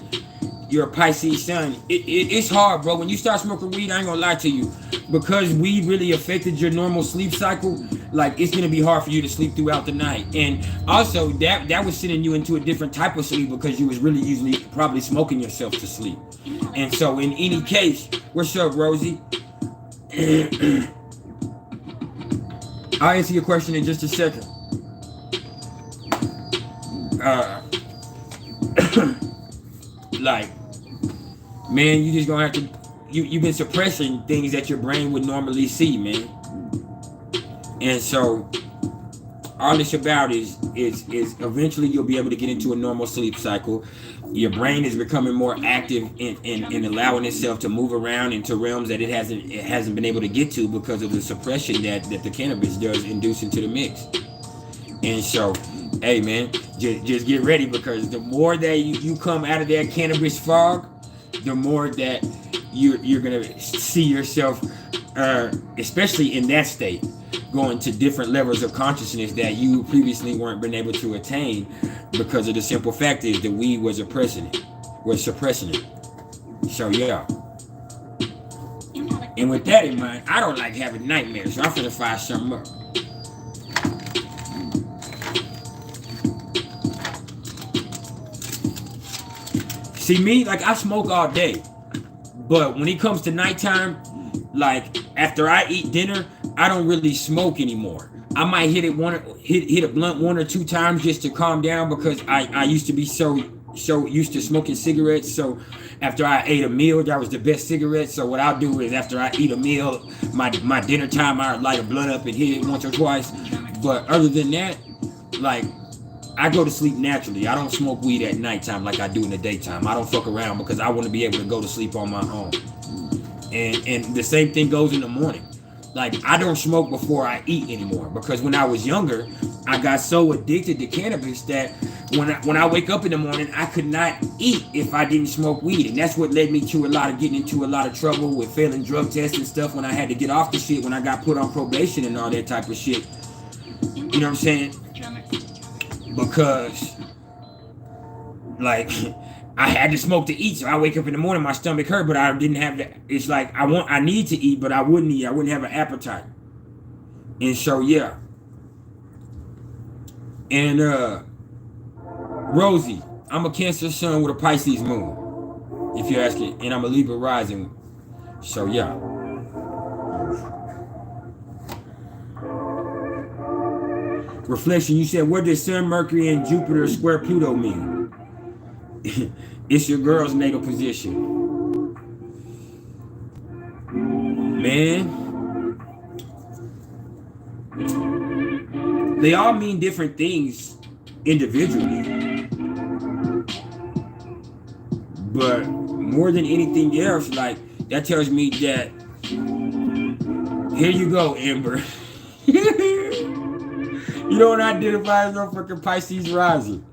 You're a Pisces sun. It's hard, bro. When you start smoking weed, I ain't gonna lie to you. Because weed really affected your normal sleep cycle, like it's gonna be hard for you to sleep throughout the night. And also that was sending you into a different type of sleep because you was really usually probably smoking yourself to sleep. And so in any case, what's up, Rosie? I'll answer your question in just a second. Like, man, you just gonna have to, you've been suppressing things that your brain would normally see, man. And so all it's about is eventually you'll be able to get into a normal sleep cycle. Your brain is becoming more active in allowing itself to move around into realms that it hasn't been able to get to because of the suppression that the cannabis does induce into the mix. And so, hey man, just get ready, because the more that you come out of that cannabis fog, the more that you're gonna see yourself, especially in that state, going to different levels of consciousness that you previously weren't been able to attain, because of the simple fact is the weed was suppressing it. So yeah. And with that in mind, I don't like having nightmares, so I'm gonna fire something up. See me, like I smoke all day, but when it comes to nighttime, like after I eat dinner, I don't really smoke anymore. I might hit a blunt 1 or 2 times just to calm down, because I used to be so used to smoking cigarettes. So after I ate a meal, that was the best cigarette. So what I'll do is after I eat a meal, my dinner time, I light a blunt up and hit it once or twice. But other than that, like, I go to sleep naturally. I don't smoke weed at nighttime like I do in the daytime. I don't fuck around because I want to be able to go to sleep on my own. And the same thing goes in the morning. Like, I don't smoke before I eat anymore, because when I was younger, I got so addicted to cannabis that when I wake up in the morning, I could not eat if I didn't smoke weed. And that's what led me to getting into a lot of trouble with failing drug tests and stuff when I had to get off the shit, when I got put on probation and all that type of shit. You know what I'm saying? Because, like, I had to smoke to eat, so I wake up in the morning, my stomach hurt, but I didn't have that. It's like I need to eat, but I wouldn't eat. I wouldn't have an appetite. And so yeah. And Rosie, I'm a Cancer sun with a Pisces moon, if you're asking, and I'm a Libra rising. So yeah. Reflection, you said, what does Sun, Mercury, and Jupiter square Pluto mean? It's your girl's natal position. Man, they all mean different things individually. But more than anything else, like, that tells me that, here you go, Amber. You don't identify as no fucking Pisces rising.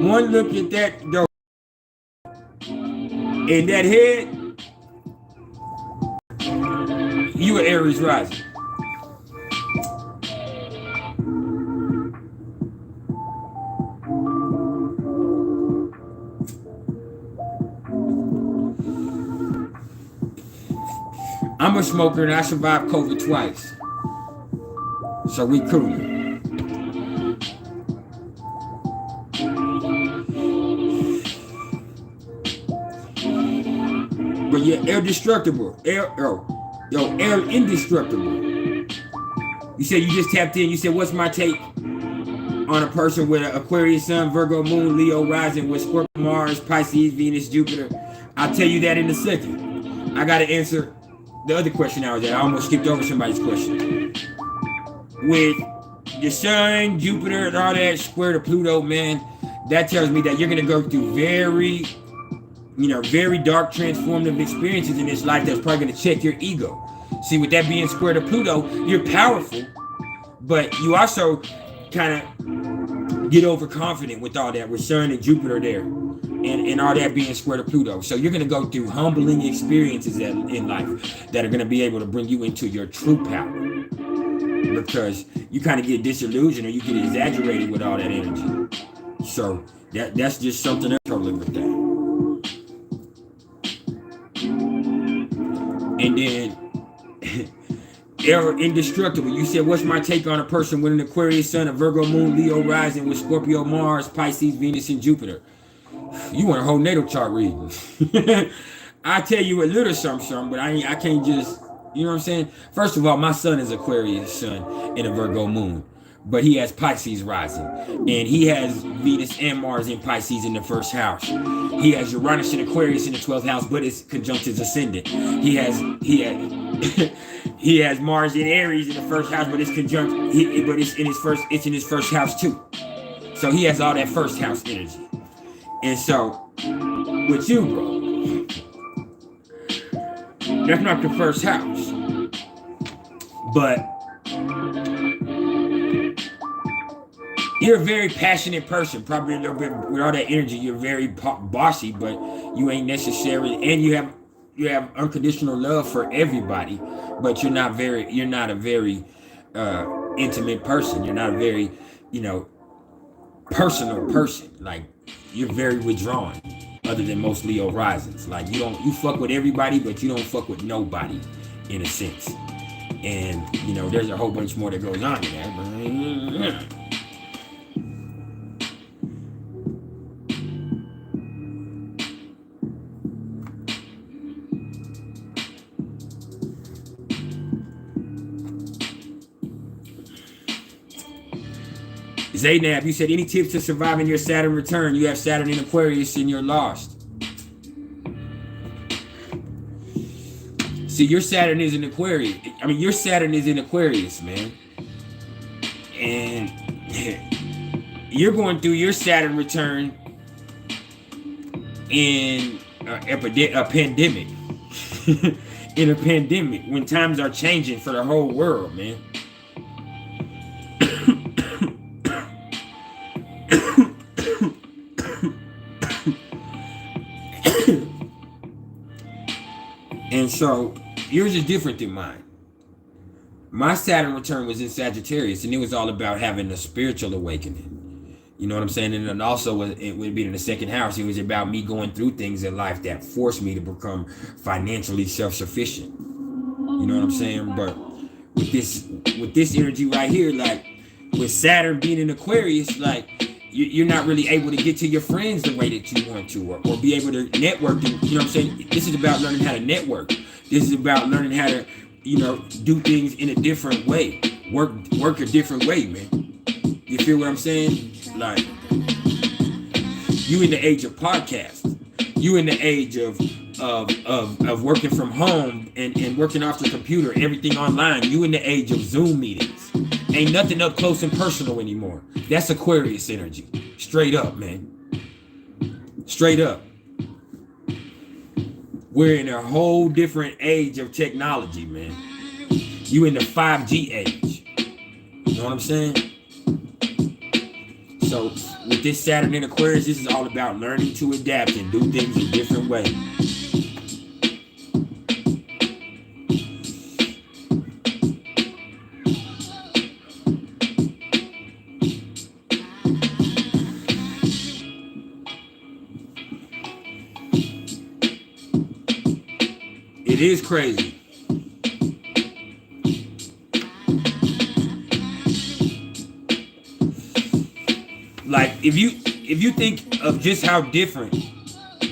One look at that though, in that head, you an Aries rising. I'm a smoker and I survived COVID twice. So we cool. But you're indestructible. You're indestructible. You said you just tapped in. You said, what's my take on a person with an Aquarius sun, Virgo moon, Leo rising with Scorpio, Mars, Pisces, Venus, Jupiter? I'll tell you that in a second. I got to answer the other question I was at. I almost skipped over somebody's question. With the sun, Jupiter, and all that square to Pluto, man, that tells me that you're going to go through very dark transformative experiences in this life that's probably going to check your ego. See, with that being square to Pluto, you're powerful, but you also kind of get overconfident with all that, with Sun and Jupiter there, and all that being square to Pluto. So you're going to go through humbling experiences in life that are going to be able to bring you into your true power, because you kind of get disillusioned or you get exaggerated with all that energy. So that's just something else to live with that. And then they're indestructible. You said, what's my take on a person with an Aquarius sun, a Virgo moon, Leo rising with Scorpio, Mars, Pisces, Venus, and Jupiter? You want a whole natal chart reading. I tell you a little something, but I can't just, you know what I'm saying? First of all, my son is Aquarius sun and a Virgo moon, but he has Pisces rising, and he has Venus and Mars in Pisces in the first house. He has Uranus and Aquarius in the 12th house, but it's conjunct his ascendant. He has he has Mars in Aries in the first house, but it's conjunct. But it's in his first house too. So he has all that first house energy. And so with you, bro, that's not the first house, but you're a very passionate person, probably a little bit with all that energy. You're very bossy, but you ain't necessarily, and you have unconditional love for everybody, but you're not a very intimate person. You're not a very, personal person. Like, you're very withdrawn, other than most Leo risings. Like, you fuck with everybody, but you don't fuck with nobody, in a sense. And there's a whole bunch more that goes on in that. But Zaynab, you said, any tips to surviving your Saturn return? You have Saturn in Aquarius and you're lost. See, your Saturn is in Aquarius. Your Saturn is in Aquarius, man. And you're going through your Saturn return in a pandemic. In a pandemic, when times are changing for the whole world, man. And so yours is different than mine. My Saturn return was in Sagittarius, and it was all about having a spiritual awakening. You know what I'm saying? And then also it would be in the second house. It was about me going through things in life that forced me to become financially self-sufficient. You know what I'm saying? But with this energy right here, like with Saturn being in Aquarius, like you're not really able to get to your friends the way that you want to, or be able to network. You know what I'm saying? This is about learning how to network. This is about learning how to, do things in a different way. Work a different way, man. You feel what I'm saying? Like, you in the age of podcasts. You in the age of working from home and working off the computer, everything online. You in the age of Zoom meetings. Ain't nothing up close and personal anymore. That's Aquarius energy. Straight up, man. Straight up. We're in a whole different age of technology, man. You in the 5G age. You know what I'm saying? So with this Saturn in Aquarius, this is all about learning to adapt and do things a different way. It is crazy. Like if you think of just how different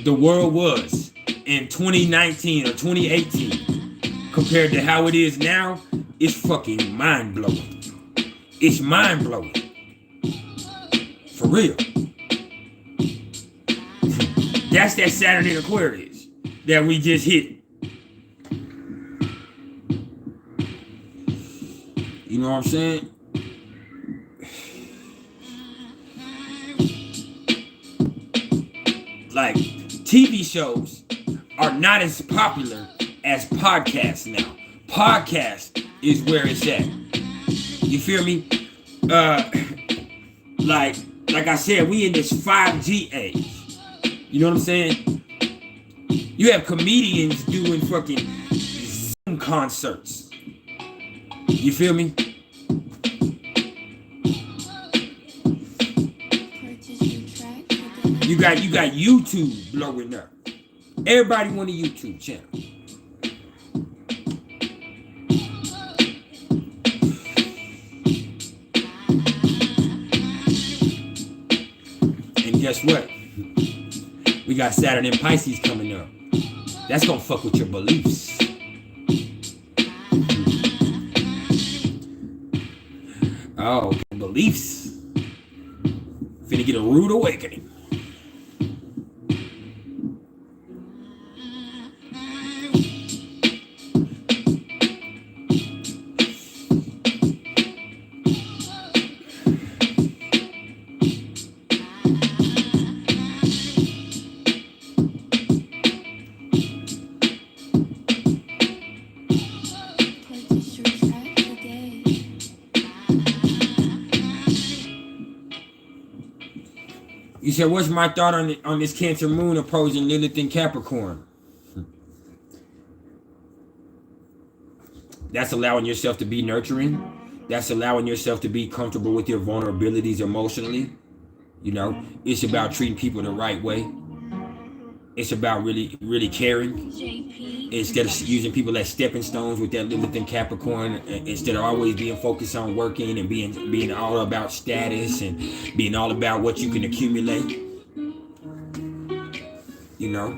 the world was in 2019 or 2018 compared to how it is now, it's fucking mind blowing. It's mind blowing. For real. That's that Saturn in Aquarius that we just hit. You know what I'm saying? Like, TV shows are not as popular as podcasts now. Podcast is where it's at. You feel me? Like I said, we in this 5G age. You know what I'm saying? You have comedians doing fucking Zoom concerts. You feel me? You got YouTube blowing up. Everybody want a YouTube channel. And guess what? We got Saturn and Pisces coming up. That's gonna fuck with your beliefs. Oh, beliefs. Finna get a rude awakening. You said, what's my thought on this Cancer moon opposing Lilith in Capricorn? That's allowing yourself to be nurturing. That's allowing yourself to be comfortable with your vulnerabilities emotionally. You know, it's about treating people the right way. It's about really, really caring. Instead of using people as stepping stones with that Lilith in Capricorn, instead of always being focused on working and being all about status and being all about what you can accumulate. You know?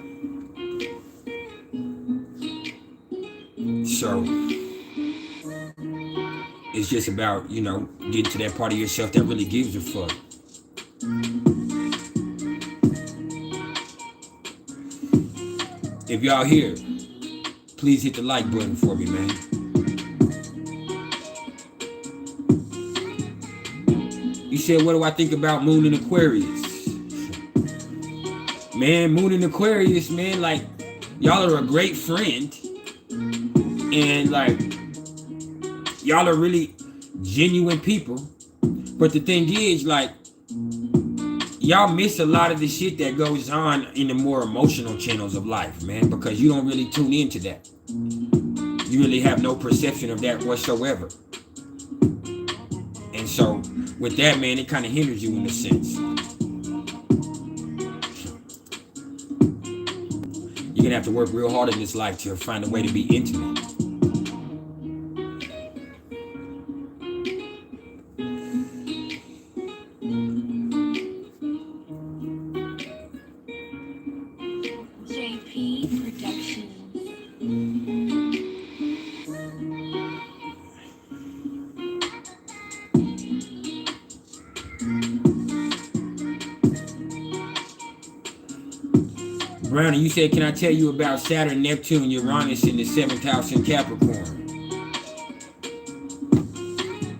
So it's just about, you know, getting to that part of yourself that really gives a fuck. If y'all here, please hit the like button for me, man. You said, what do I think about Moon in Aquarius? Man, Moon in Aquarius, man, like, y'all are a great friend. And, like, y'all are really genuine people. But the thing is, like, y'all miss a lot of the shit that goes on in the more emotional channels of life, man, because you don't really tune into that. You really have no perception of that whatsoever. And so, with that, man, it kind of hinders you in a sense. You're going to have to work real hard in this life to find a way to be intimate. Brownie, you said, can I tell you about Saturn, Neptune, Uranus in the 7th house in Capricorn?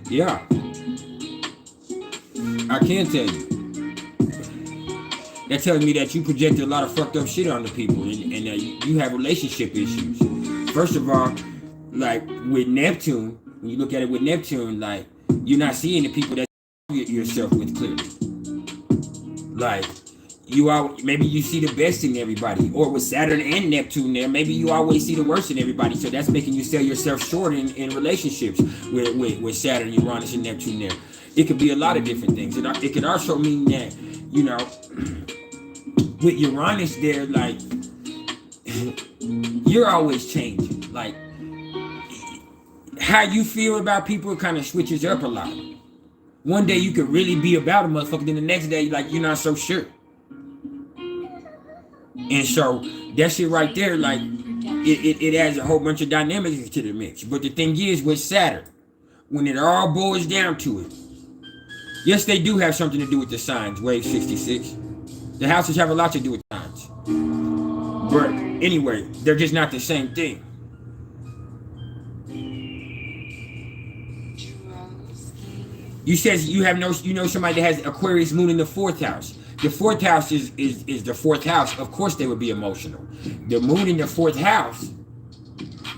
Yeah. I can tell you. That tells me that you projected a lot of fucked up shit onto people and you have relationship issues. First of all, like with Neptune, when you look at it with Neptune, like you're not seeing the people that you yourself with clearly. Like, maybe you see the best in everybody, or with Saturn and Neptune there, maybe you always see the worst in everybody. So that's making you sell yourself short in relationships with Saturn, Uranus, and Neptune there. It could be a lot of different things. It could also mean that, you know, with Uranus there, like you're always changing. Like how you feel about people kind of switches up a lot. One day you could really be about a motherfucker, then the next day, like, you're not so sure. And so that shit right there, like, it adds a whole bunch of dynamics to the mix. But the thing is, with Saturn, when it all boils down to it, yes, they do have something to do with the signs, wave 66. The houses have a lot to do with signs. But anyway, they're just not the same thing. You said you know somebody that has Aquarius moon in the 4th house. The 4th house is the 4th house. Of course they would be emotional. The moon in the 4th house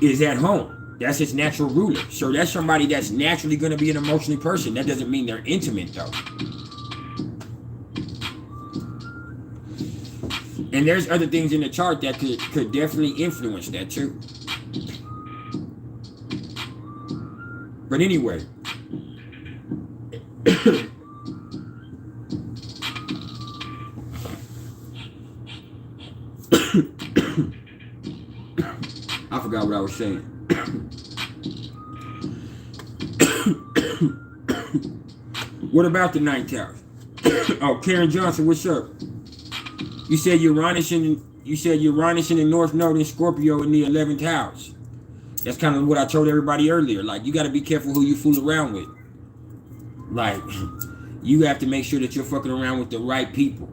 is at home. That's its natural ruler. So that's somebody that's naturally going to be an emotional person. That doesn't mean they're intimate though. And there's other things in the chart that could definitely influence that too. But anyway. I forgot what I was saying. What about the 9th house? Oh, Karen Johnson, what's up? You said Uranus in the North Node in Scorpio in the 11th house. That's kind of what I told everybody earlier. Like, you got to be careful who you fool around with. Like, you have to make sure that you're fucking around with the right people.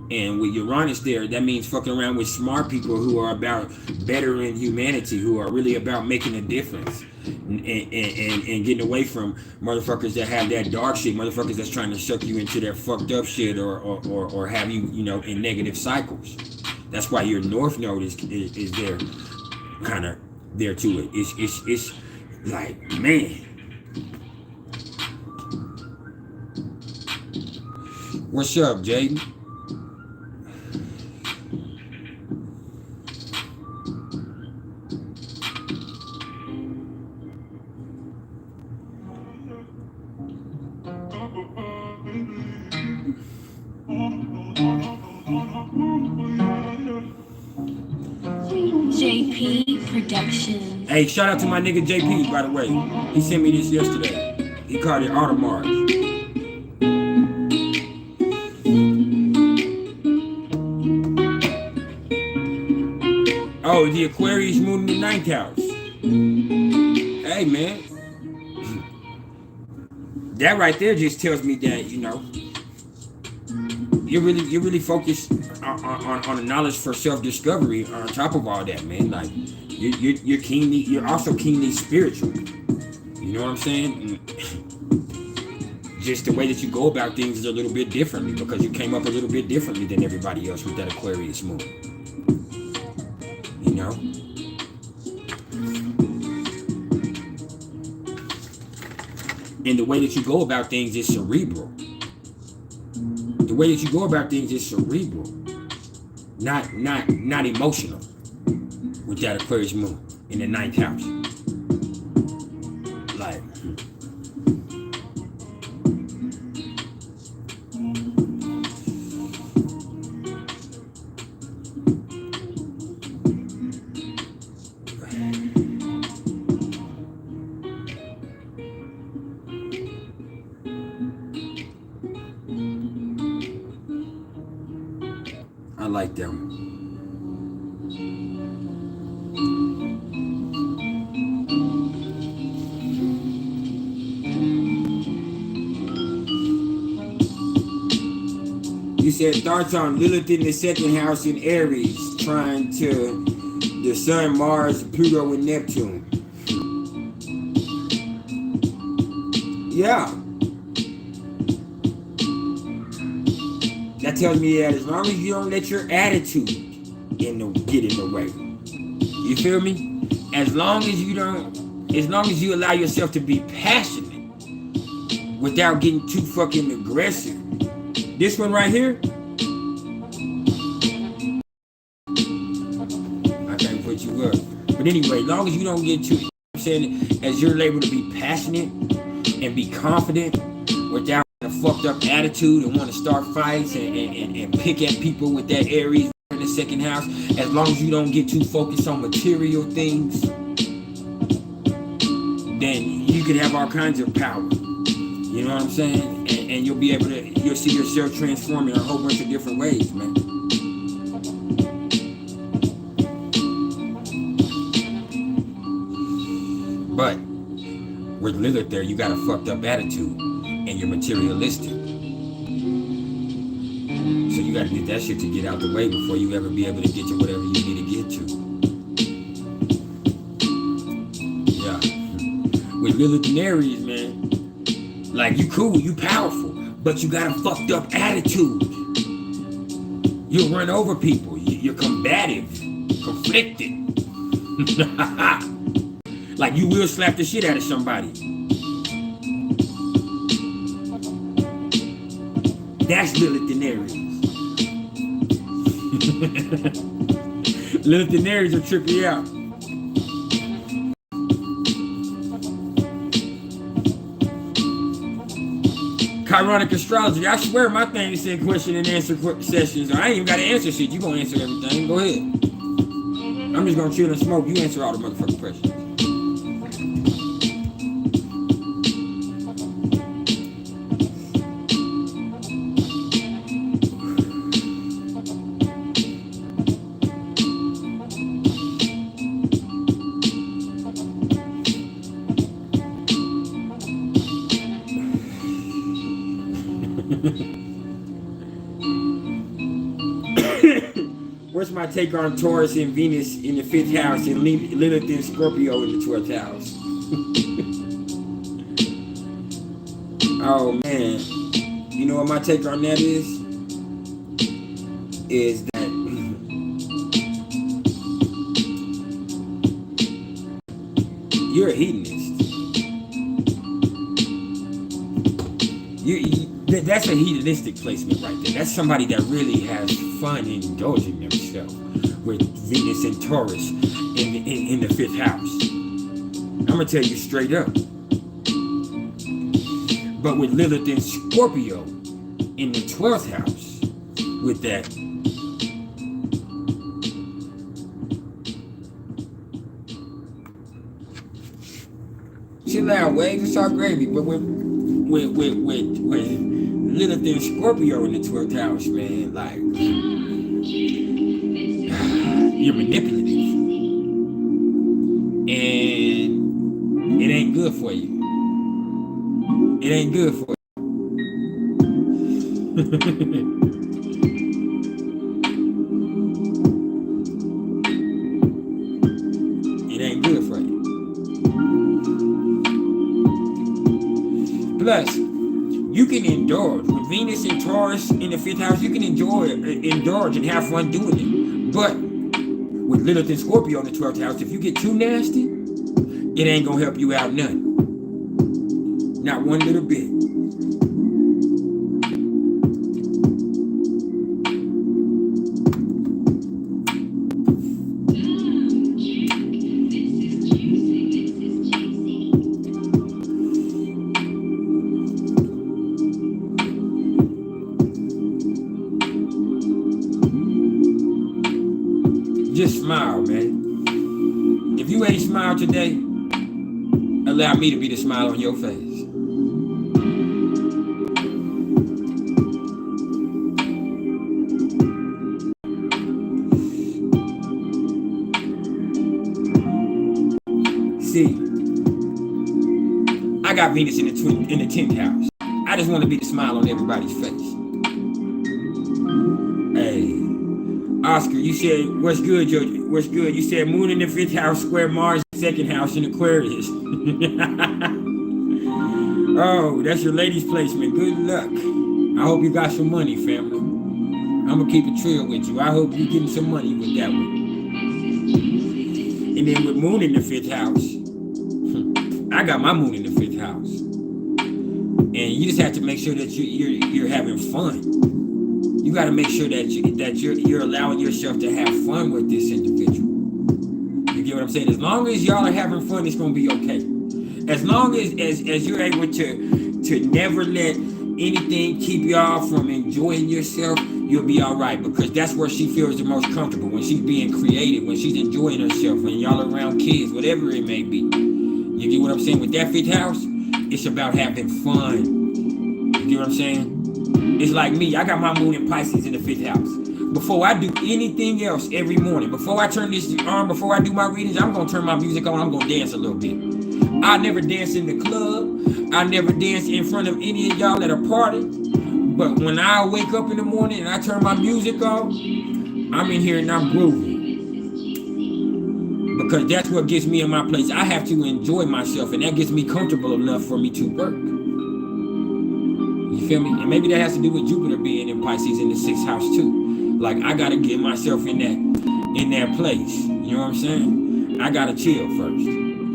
And with Uranus there, that means fucking around with smart people who are about bettering humanity, who are really about making a difference. And getting away from motherfuckers that have that dark shit, motherfuckers that's trying to suck you into their fucked up shit or have you, in negative cycles. That's why your North Node is there, kind of there to it. It's like, man. What's up, Jaden? JP Productions. Hey, shout out to my nigga JP, by the way. He sent me this yesterday. He called it Automars. Oh, the Aquarius moon in the 9th house. Hey, man. That right there just tells me that, you're really focused on the knowledge for self-discovery on top of all that, man. Like, you're also keenly spiritual. You know what I'm saying? Just the way that you go about things is a little bit differently because you came up a little bit differently than everybody else with that Aquarius moon. And the way that you go about things is cerebral. The way that you go about things is cerebral, not emotional. With that Aquarius moon in the 9th house, like. I like them. You said thoughts on Lilith in the 2nd house in Aries, trying to the Sun, Mars, Pluto, and Neptune. Yeah. That tells me that as long as you don't let your attitude get in the way. You feel me? As long as you allow yourself to be passionate without getting too fucking aggressive. This one right here, I can't put you up. But anyway, as long as you don't get too, as you're able to be passionate and be confident without a fucked up attitude and want to start fights and pick at people with that Aries in the 2nd house, as long as you don't get too focused on material things, then you can have all kinds of power. You know what I'm saying? And you'll be able to, you'll see yourself transform in a whole bunch of different ways, man. But with Lilith there, you got a fucked up attitude and you're materialistic. So you got to get that shit to get out the way before you ever be able to get to whatever you need to get to. Yeah. With Lilith and Aries, man, like you cool, you powerful, but you got a fucked up attitude. You'll run over people. You're combative, conflicted. Like you will slap the shit out of somebody. That's Lilith and Aries. Lilith and Aries will trip you out. Chironic astrology. I swear my thing said question and answer sessions. I ain't even got to answer shit. You gonna answer everything. Go ahead. I'm just gonna chill and smoke. You answer all the motherfucking questions. What's my take on Taurus and Venus in the 5th house and Lilith and Scorpio in the 12th house? Oh man, you know what my take on that is? Is that you're a hedonist. That's a hedonistic placement right there. That's somebody that really has fun indulging themselves with Venus and Taurus in the 5th house. I'm gonna tell you straight up. But with Lilith and Scorpio in the 12th house, with that, chill out, waves, it's all gravy. But with Lilith and Scorpio in the 12th house, man, like you're manipulative, and it ain't good for you. It ain't good for you. It ain't good for you. Plus, you can indulge with Venus and Taurus in the 5th house. You can indulge and have fun doing it. But with Lilith and Scorpio in the 12th house, if you get too nasty, it ain't gonna help you out none. Not one little bit. Just smile, man. If you ain't smiled today, allow me to be the smile on your face. See, I got Venus in the 10th house. I just want to be the smile on everybody's face. Hey. Oscar, you said, what's good, Jojo? What's good? You said Moon in the 5th house, square Mars, 2nd house in Aquarius. Oh, that's your ladies' placement. Good luck. I hope you got some money, family. I'm going to keep it real with you. I hope you're getting some money with that one. And then with Moon in the 5th house, I got my Moon in the 5th house. And you just have to make sure that you're having fun. You got to make sure that you're allowing yourself to have fun with this individual. You get what I'm saying? As long as y'all are having fun, it's gonna be okay. As long as you're able to never let anything keep y'all from enjoying yourself, you'll be all right, because that's where she feels the most comfortable, when she's being creative, when she's enjoying herself, when y'all are around kids, whatever it may be. You get what I'm saying? With that 5th house, it's about having fun. get what I'm saying? It's like me. I got my moon in Pisces in the 5th house. Before I do anything else every morning, before I turn this on, before I do my readings, I'm going to turn my music on. I'm going to dance a little bit. I never dance in the club. I never dance in front of any of y'all at a party. But when I wake up in the morning and I turn my music on, I'm in here and I'm grooving. Because that's what gets me in my place. I have to enjoy myself, and that gets me comfortable enough for me to work. You feel me? And maybe that has to do with Jupiter being in Pisces in the 6th house too. Like, I gotta get myself in that place. You know what I'm saying? I gotta chill first.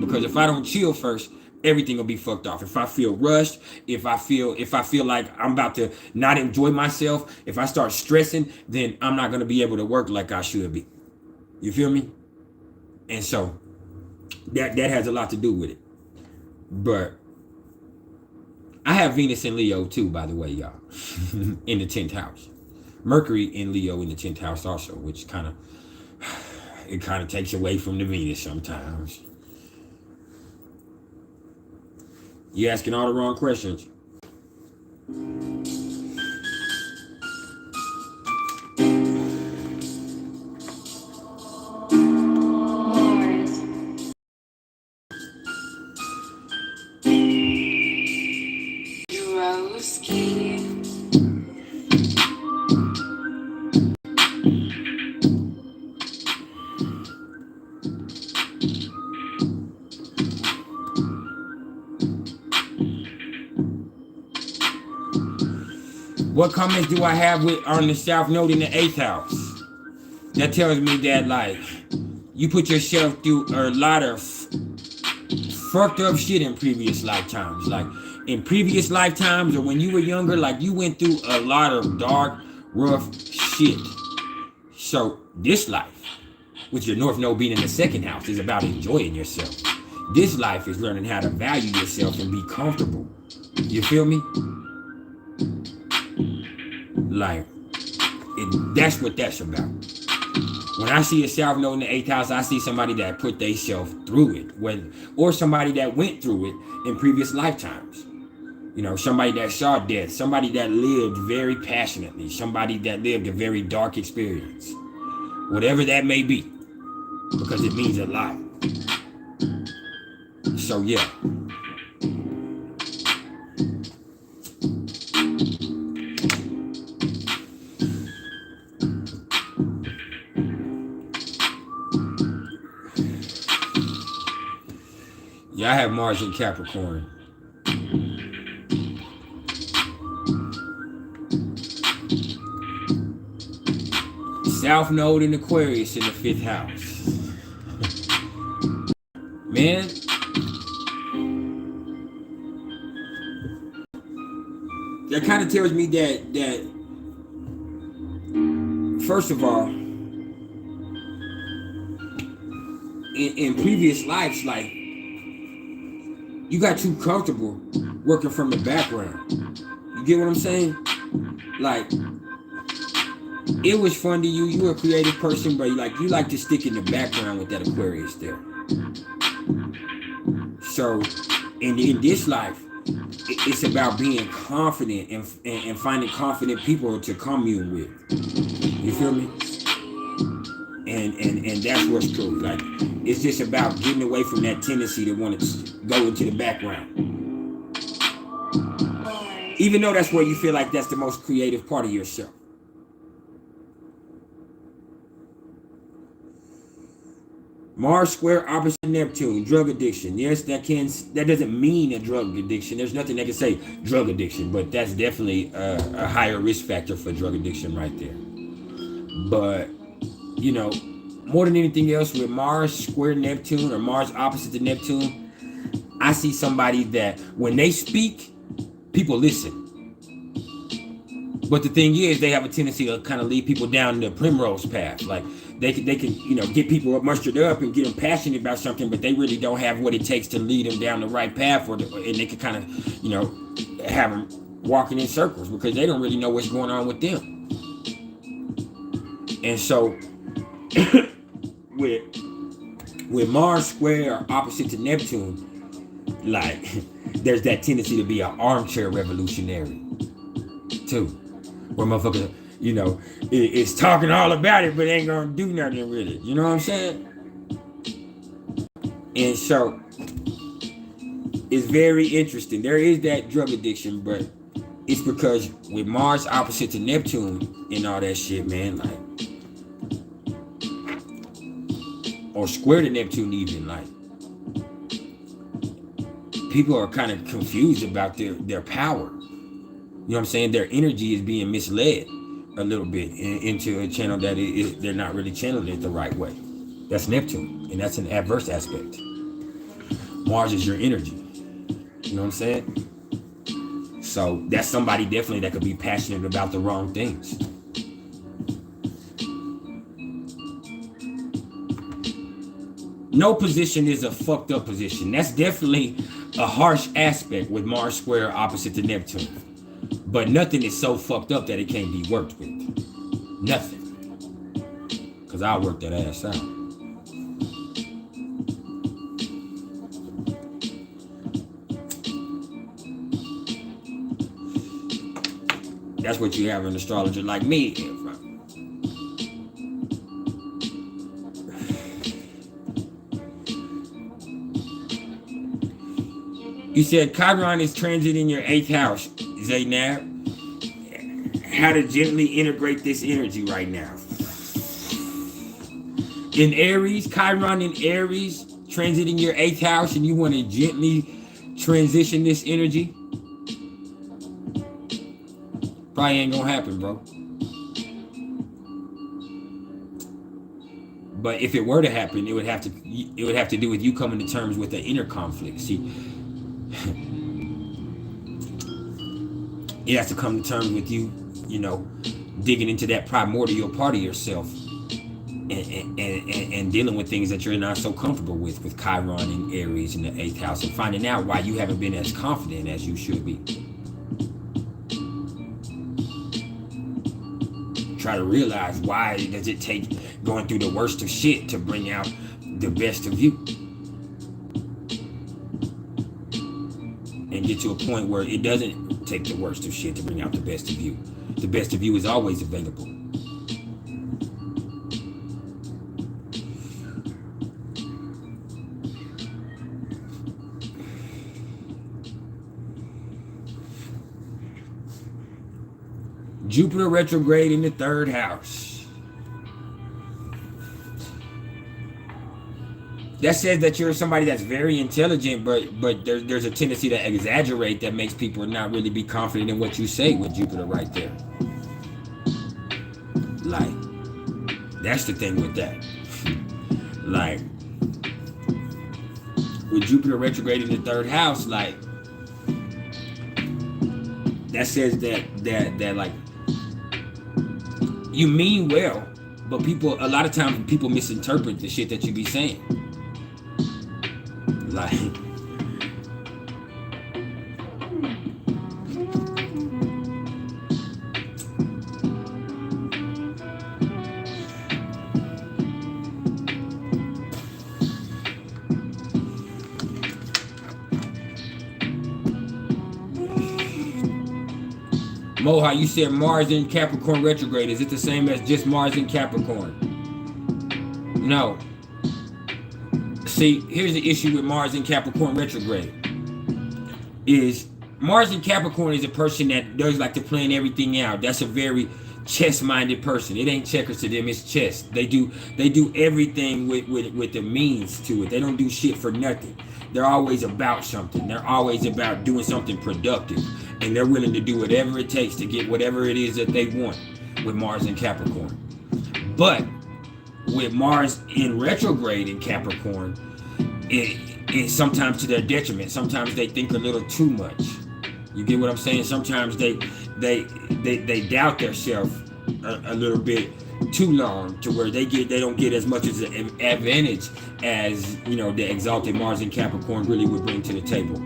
Because if I don't chill first, everything will be fucked off. If I feel rushed, if I feel like I'm about to not enjoy myself, if I start stressing, then I'm not gonna be able to work like I should be. You feel me? And so that has a lot to do with it. But I have Venus in Leo too, by the way, y'all. In the 10th house. Mercury in Leo in the 10th house also, which kind of takes away from the Venus sometimes. You're asking all the wrong questions. What comments do I have on the South Node in the 8th house? That tells me that, like, you put yourself through a lot of fucked up shit in previous lifetimes. Like, in previous lifetimes or when you were younger, like, you went through a lot of dark, rough shit. So this life, with your North Node being in the 2nd house, is about enjoying yourself. This life is learning how to value yourself and be comfortable. You feel me? Like, that's what that's about. When I see a South Node in the 8th house, I see somebody that put themselves through it, or somebody that went through it in previous lifetimes. You know, somebody that saw death, somebody that lived very passionately, somebody that lived a very dark experience. Whatever that may be, because it means a lot. So yeah. Yeah, I have Mars in Capricorn. South Node in Aquarius in the 5th house. Man. That kind of tells me that first of all, in previous lives, like, you got too comfortable working from the background. You get what I'm saying? Like, it was fun to you. You were a creative person, but like, you like to stick in the background with that Aquarius there. So, in this life, it's about being confident and finding confident people to commune with. You feel me? And that's what's true. Like, it's just about getting away from that tendency to want to go into the background. Even though that's where you feel like that's the most creative part of yourself. Mars square opposite Neptune, drug addiction. Yes, that doesn't mean a drug addiction. There's nothing that can say drug addiction, but that's definitely a higher risk factor for drug addiction right there. But, you know, more than anything else, with Mars square Neptune or Mars opposite to Neptune, I see somebody that when they speak, people listen. But the thing is, they have a tendency to kind of lead people down the primrose path. Like, they can, you know, get people mustered up and get them passionate about something, but they really don't have what it takes to lead them down the right path, and they can kind of, you know, have them walking in circles because they don't really know what's going on with them. And so, with Mars square opposite to Neptune, Like, there's that tendency to be an armchair revolutionary, too. Where motherfucker, you know, is talking all about it, but ain't gonna do nothing with it. You know what I'm saying? And so, it's very interesting. There is that drug addiction, but it's because with Mars opposite to Neptune and all that shit, man, like, or square to Neptune even, like, people are kind of confused about their power. You know what I'm saying? Their energy is being misled a little bit into a channel that they're not really channeling it the right way. That's Neptune, and that's an adverse aspect. Mars is your energy. You know what I'm saying? So that's somebody definitely that could be passionate about the wrong things. No position is a fucked up position. That's definitely a harsh aspect with Mars square opposite to Neptune. But nothing is so fucked up that it can't be worked with. Nothing. Because I'll work that ass out. That's what you have an astrologer like me. You said Chiron is transiting your 8th house, Zaynab. How to gently integrate this energy right now. In Aries, Chiron in Aries, transiting your 8th house, and you want to gently transition this energy. Probably ain't gonna happen, bro. But if it were to happen, it would have to do with you coming to terms with the inner conflict. See, it has to come to terms with you, you know, digging into that primordial part of yourself and dealing with things that you're not so comfortable with Chiron and Aries in the 8th house, and finding out why you haven't been as confident as you should be. Try to realize, why does it take going through the worst of shit to bring out the best of you? And get to a point where it doesn't take the worst of shit to bring out the best of you. The best of you is always available. Jupiter retrograde in the 3rd house. That says that you're somebody that's very intelligent, but there's a tendency to exaggerate that makes people not really be confident in what you say with Jupiter right there. Like, that's the thing with that. Like, with Jupiter retrograde in the 3rd house, like, that says that like, you mean well, but a lot of times people misinterpret the shit that you be saying. Like, Moha, you said Mars in Capricorn retrograde. Is it the same as just Mars in Capricorn? No. See, here's the issue with Mars in Capricorn retrograde. Is Mars in Capricorn is a person that does like to plan everything out. That's a very chess-minded person. It ain't checkers to them, it's chess. They do everything with the means to it. They don't do shit for nothing. They're always about something. They're always about doing something productive. And they're willing to do whatever it takes to get whatever it is that they want with Mars in Capricorn. But with Mars in retrograde in Capricorn, it's sometimes to their detriment. Sometimes they think a little too much. You get what I'm saying? Sometimes they doubt themselves a little bit too long, to where they don't get as much as an advantage as, you know, the exalted Mars in Capricorn really would bring to the table.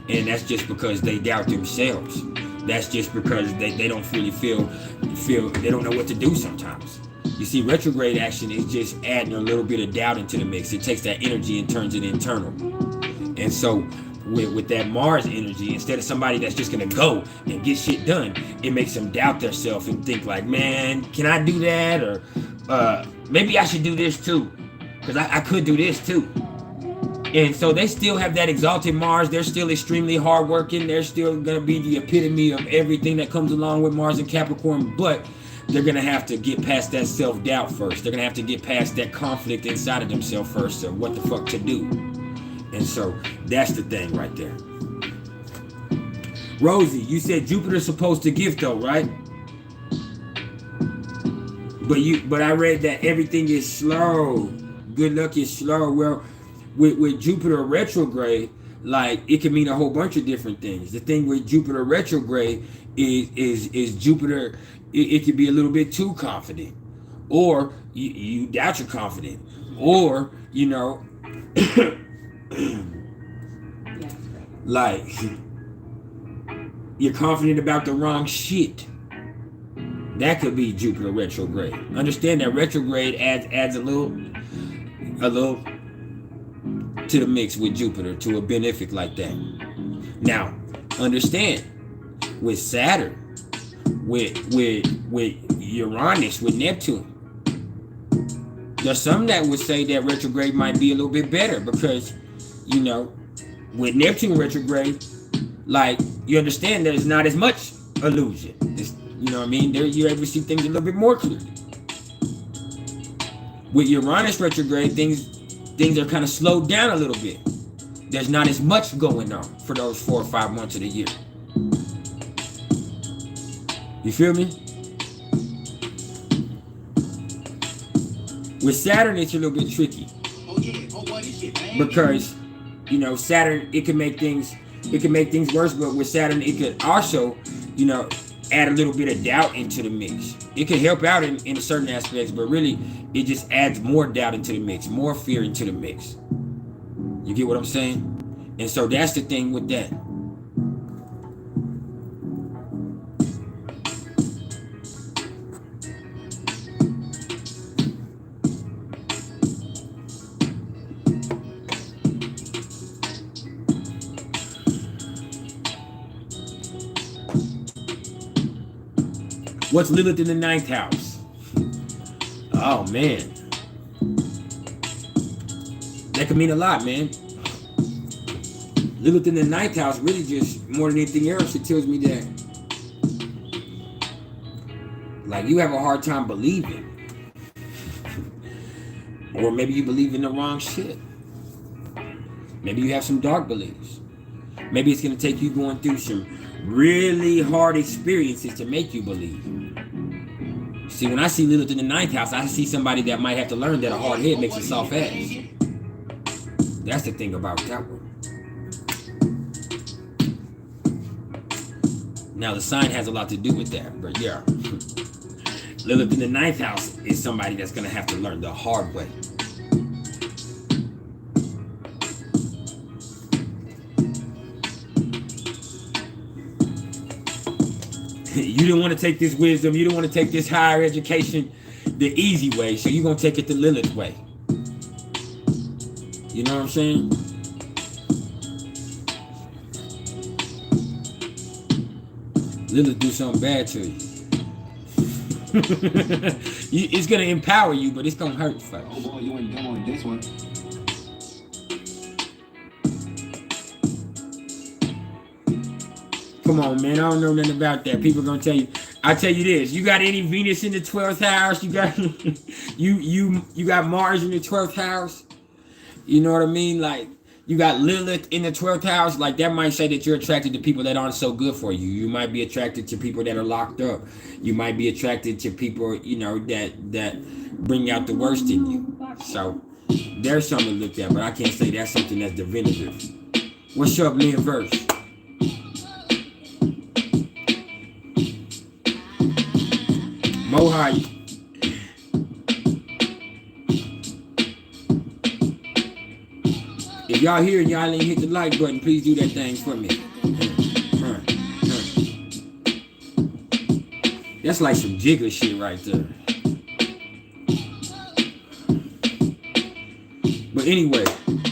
And that's just because they doubt themselves. That's just because they don't really feel they don't know what to do sometimes. You see, retrograde action is just adding a little bit of doubt into the mix. It takes that energy and turns it internal. And so with that Mars energy, instead of somebody that's just gonna go and get shit done, it makes them doubt themselves and think like, man, can I do that? Or maybe I should do this too, because I could do this too. And so they still have that exalted Mars. They're still extremely hardworking. They're still gonna be the epitome of everything that comes along with Mars and Capricorn, but they're gonna have to get past that self-doubt first. They're gonna have to get past that conflict inside of themselves first of what the fuck to do. And so that's the thing right there. Rosie, you said Jupiter's supposed to give though, right? But I read that everything is slow. Good luck is slow. Well, with Jupiter retrograde, like it can mean a whole bunch of different things. The thing with Jupiter retrograde is Jupiter, it could be a little bit too confident, or you doubt your confidence, or you know, like you're confident about the wrong shit. That could be Jupiter retrograde. Understand that retrograde adds a little to the mix with Jupiter, to a benefic like that. Now, understand with Saturn, with Uranus, with Neptune, there's some that would say that retrograde might be a little bit better because, you know, with Neptune retrograde, like you understand there's not as much illusion. You know what I mean? You're able to see things a little bit more clearly. With Uranus retrograde, things are kind of slowed down a little bit. There's not as much going on for those 4 or 5 months of the year. You feel me? With Saturn, it's a little bit tricky. Because, you know, Saturn, it can make things worse, but with Saturn, it could also, you know, add a little bit of doubt into the mix. It can help out in certain aspects, but really, it just adds more doubt into the mix, more fear into the mix. You get what I'm saying? And so that's the thing with that. What's Lilith in the 9th house? Oh man, that could mean a lot, man. Lilith in the 9th house really just, more than anything else, it tells me that like you have a hard time believing, or maybe you believe in the wrong shit. Maybe you have some dark beliefs. Maybe it's gonna take you going through some really hard experiences to make you believe. See, when I see Lilith in the 9th house, I see somebody that might have to learn that a hard head makes a soft ass. That's the thing about that one. Now, the sign has a lot to do with that, but yeah. Lilith in the 9th house is somebody that's going to have to learn the hard way. You didn't want to take this wisdom, you didn't want to take this higher education the easy way, so you're going to take it the Lilith way. You know what I'm saying? Lilith do something bad to you. It's going to empower you, but it's going to hurt first. Oh boy, you ain't doing this one. Come on, man. I don't know nothing about that. People gonna tell you. I tell you this. You got any Venus in the 12th house? You got you got Mars in the 12th house? You know what I mean? Like you got Lilith in the 12th house. Like that might say that you're attracted to people that aren't so good for you. You might be attracted to people that are locked up. You might be attracted to people, you know, that bring out the worst in you. So there's something to look at, but I can't say that's something that's definitive. What's up, Lynn Verse? Mohai. If y'all here and y'all ain't hit the like button, please do that thing for me. That's like some jigger shit right there. But anyway,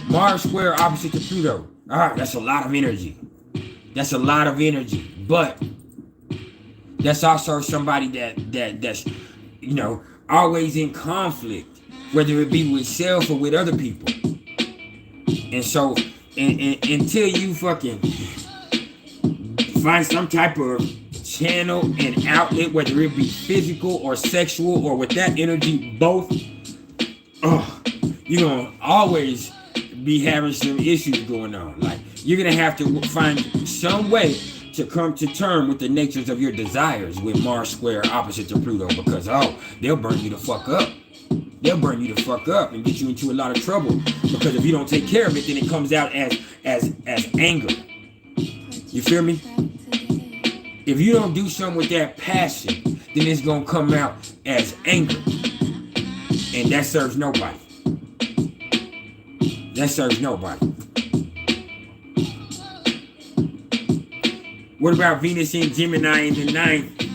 Mars square opposite to Pluto. That's a lot of energy. That's a lot of energy. But that's also somebody that's always in conflict, whether it be with self or with other people. And so until you fucking find some type of channel and outlet, whether it be physical or sexual or with that energy, both, you're gonna always be having some issues going on. Like, you're gonna have to find some way to come to terms with the natures of your desires with Mars square opposite to Pluto, because they'll burn you the fuck up. They'll burn you the fuck up and get you into a lot of trouble, because if you don't take care of it, then it comes out as anger. You feel me? If you don't do something with that passion, then it's gonna come out as anger, and that serves nobody. That serves nobody. What about Venus in Gemini in the 9th?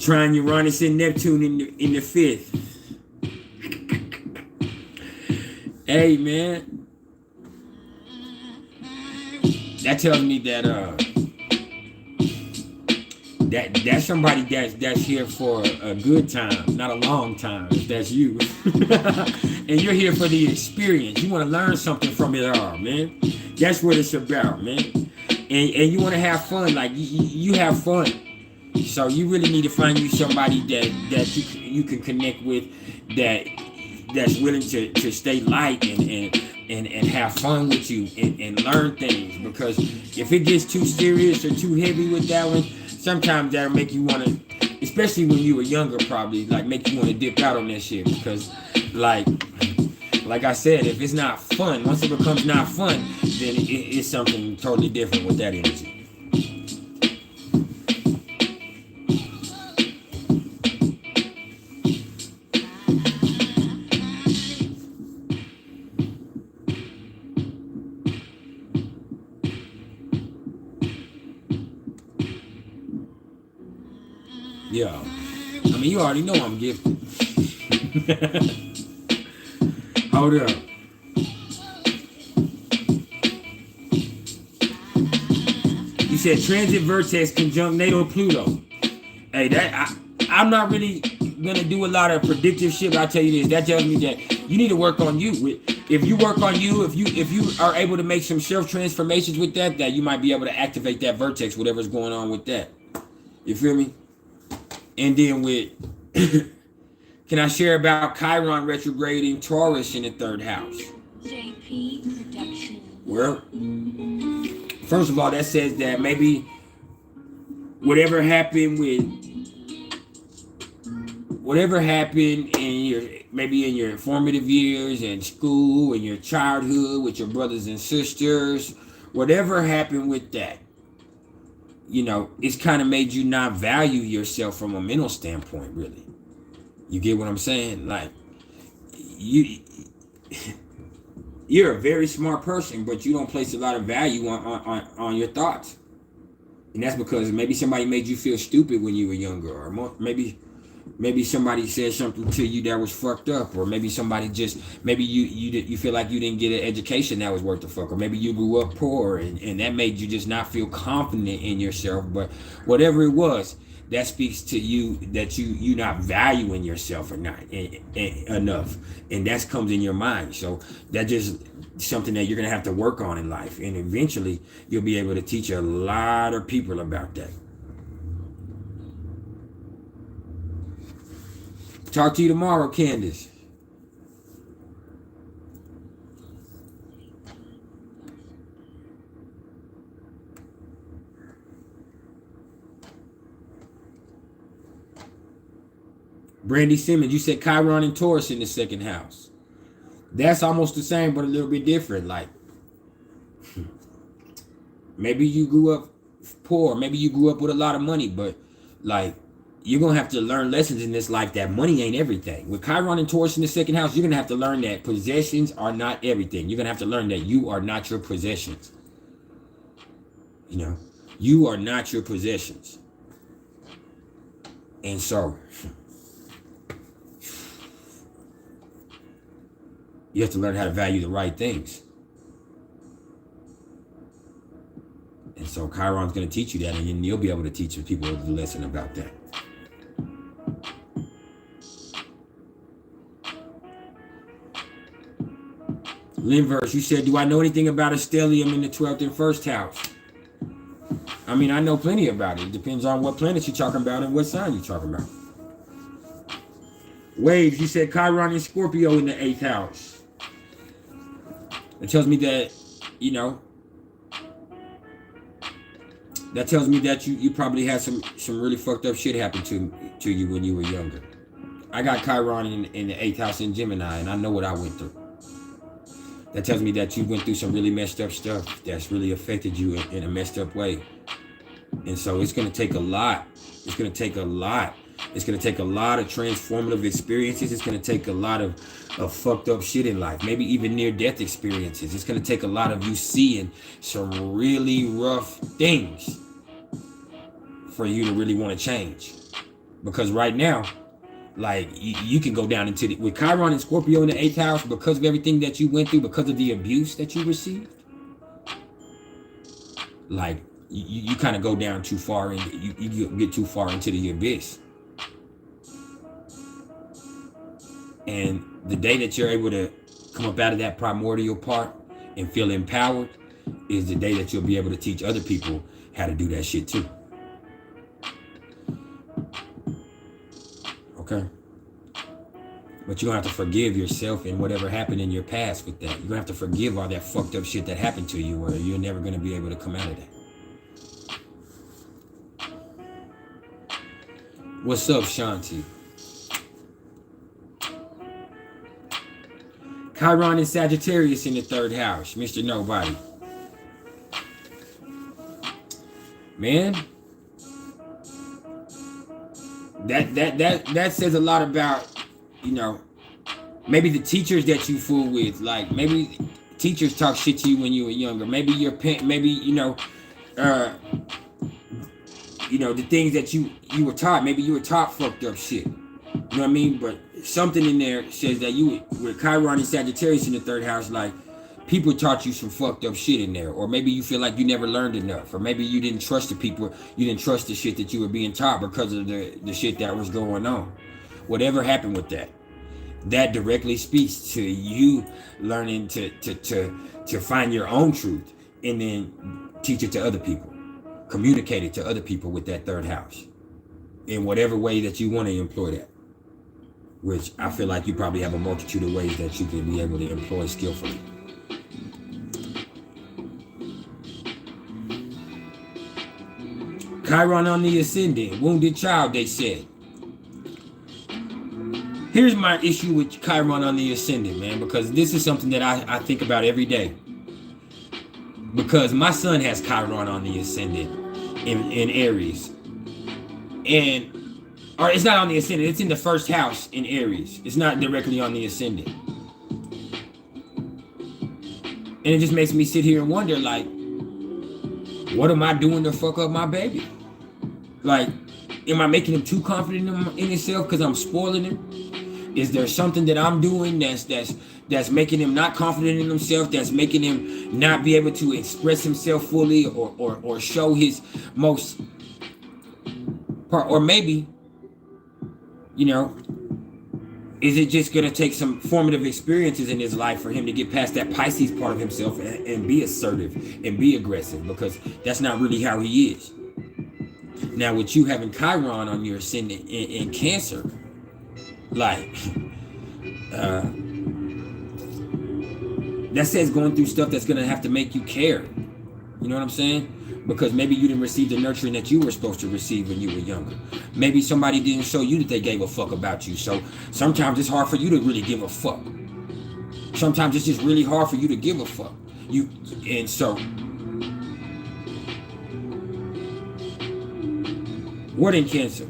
Trine Uranus and Neptune in the 5th. Hey, man. That tells me that's somebody that's here for a good time, not a long time, if that's you. And you're here for the experience. You want to learn something from it all, man. That's what it's about, man. And you want to have fun, like you have fun. So you really need to find you somebody that you can connect with, that's willing to stay light and have fun with you and learn things. Because if it gets too serious or too heavy with that one, sometimes that'll make you want to, especially when you were younger, probably like make you want to dip out on that shit. Because like I said, if it's not fun, once it becomes not fun, then it's something totally different with that energy. Yeah, I mean, you already know I'm gifted. Hold up. You said transit vertex conjunct natal Pluto. Hey, I'm not really gonna do a lot of predictive shit, but I'll tell you this. That tells me that you need to work on you. If you work on you, if you are able to make some self transformations with that you might be able to activate that vertex, whatever's going on with that. You feel me? And then with, can I share about Chiron retrograding Taurus in the 3rd house? JP production. Well, first of all, that says that maybe whatever happened in your formative years and school and your childhood with your brothers and sisters, whatever happened with that, it's kind of made you not value yourself from a mental standpoint, really. You get what I'm saying? Like, you're a very smart person, but you don't place a lot of value on your thoughts. And that's because maybe somebody made you feel stupid when you were younger, or maybe somebody said something to you that was fucked up, or maybe somebody maybe you feel like you didn't get an education that was worth the fuck, or maybe you grew up poor and that made you just not feel confident in yourself. But whatever it was, that speaks to you that you not valuing yourself or not enough, and that comes in your mind. So that just something that you're gonna have to work on in life, and eventually you'll be able to teach a lot of people about that. Talk to you tomorrow, Candace. Brandy Simmons, you said Chiron and Taurus in the 2nd house. That's almost the same, but a little bit different. Like, maybe you grew up poor, maybe you grew up with a lot of money, but like, you're going to have to learn lessons in this life that money ain't everything. With Chiron and Taurus in the 2nd house, you're going to have to learn that possessions are not everything. You're going to have to learn that you are not your possessions. You are not your possessions. And so, You have to learn how to value the right things. And so Chiron's going to teach you that, and you'll be able to teach people a lesson about that. Linverse, you said, do I know anything about a stellium in the 12th and 1st house? I mean, I know plenty about it. It depends on what planet you're talking about and what sign you're talking about. Waves, you said Chiron and Scorpio in the 8th house. It tells me that, you know, that tells me that you probably had some really fucked up shit happen to you when you were younger. I got Chiron in the 8th house in Gemini, and I know what I went through. That tells me that you went through some really messed up stuff that's really affected you in a messed up way. And so it's going to take a lot. It's going to take a lot. It's going to take a lot of transformative experiences. It's going to take a lot of fucked up shit in life. Maybe even near-death experiences. It's going to take a lot of you seeing some really rough things for you to really want to change. Because right now, like, you can go down into with Chiron and Scorpio in the 8th house, because of everything that you went through, because of the abuse that you received. Like, you kind of go down too far, and you get too far into the abyss. And the day that you're able to come up out of that primordial part and feel empowered is the day that you'll be able to teach other people how to do that shit too. Okay? But you're going to have to forgive yourself and whatever happened in your past with that. You're going to have to forgive all that fucked up shit that happened to you, or you're never going to be able to come out of that. What's up, Shanti? Chiron and Sagittarius in the 3rd house, Mr. Nobody. Man, that says a lot about, you know, maybe the teachers that you fool with. Like, maybe teachers talk shit to you when you were younger. Maybe your maybe, you know, the things that you were taught. Maybe you were taught fucked up shit. You know what I mean? But something in there says that you, with Chiron and Sagittarius in the 3rd house, like, people taught you some fucked up shit in there. Or maybe you feel like you never learned enough. Or maybe you didn't trust the people. You didn't trust the shit that you were being taught because of the shit that was going on. Whatever happened with that directly speaks to you learning to find your own truth and then teach it to other people. Communicate it to other people with that 3rd house in whatever way that you want to employ that. Which I feel like you probably have a multitude of ways that you can be able to employ skillfully. Chiron on the ascendant, wounded child, they said. Here's my issue with Chiron on the ascendant, man, because this is something that I think about every day. Because my son has Chiron on the ascendant in Aries. Or it's not on the ascendant, it's in the 1st house in Aries. It's not directly on the ascendant. And it just makes me sit here and wonder, like, what am I doing to fuck up my baby? Like, am I making him too confident in himself because I'm spoiling him? Is there something that I'm doing that's making him not confident in himself, that's making him not be able to express himself fully or show his most part? Or maybe, you know, is it just going to take some formative experiences in his life for him to get past that Pisces part of himself and be assertive and be aggressive? Because that's not really how he is. Now, with you having Chiron on your ascendant in Cancer, like, that says going through stuff that's going to have to make you care. You know what I'm saying? Because maybe you didn't receive the nurturing that you were supposed to receive when you were younger. Maybe somebody didn't show you that they gave a fuck about you. So sometimes it's hard for you to really give a fuck. Sometimes it's just really hard for you to give a fuck. And so, what in Cancer?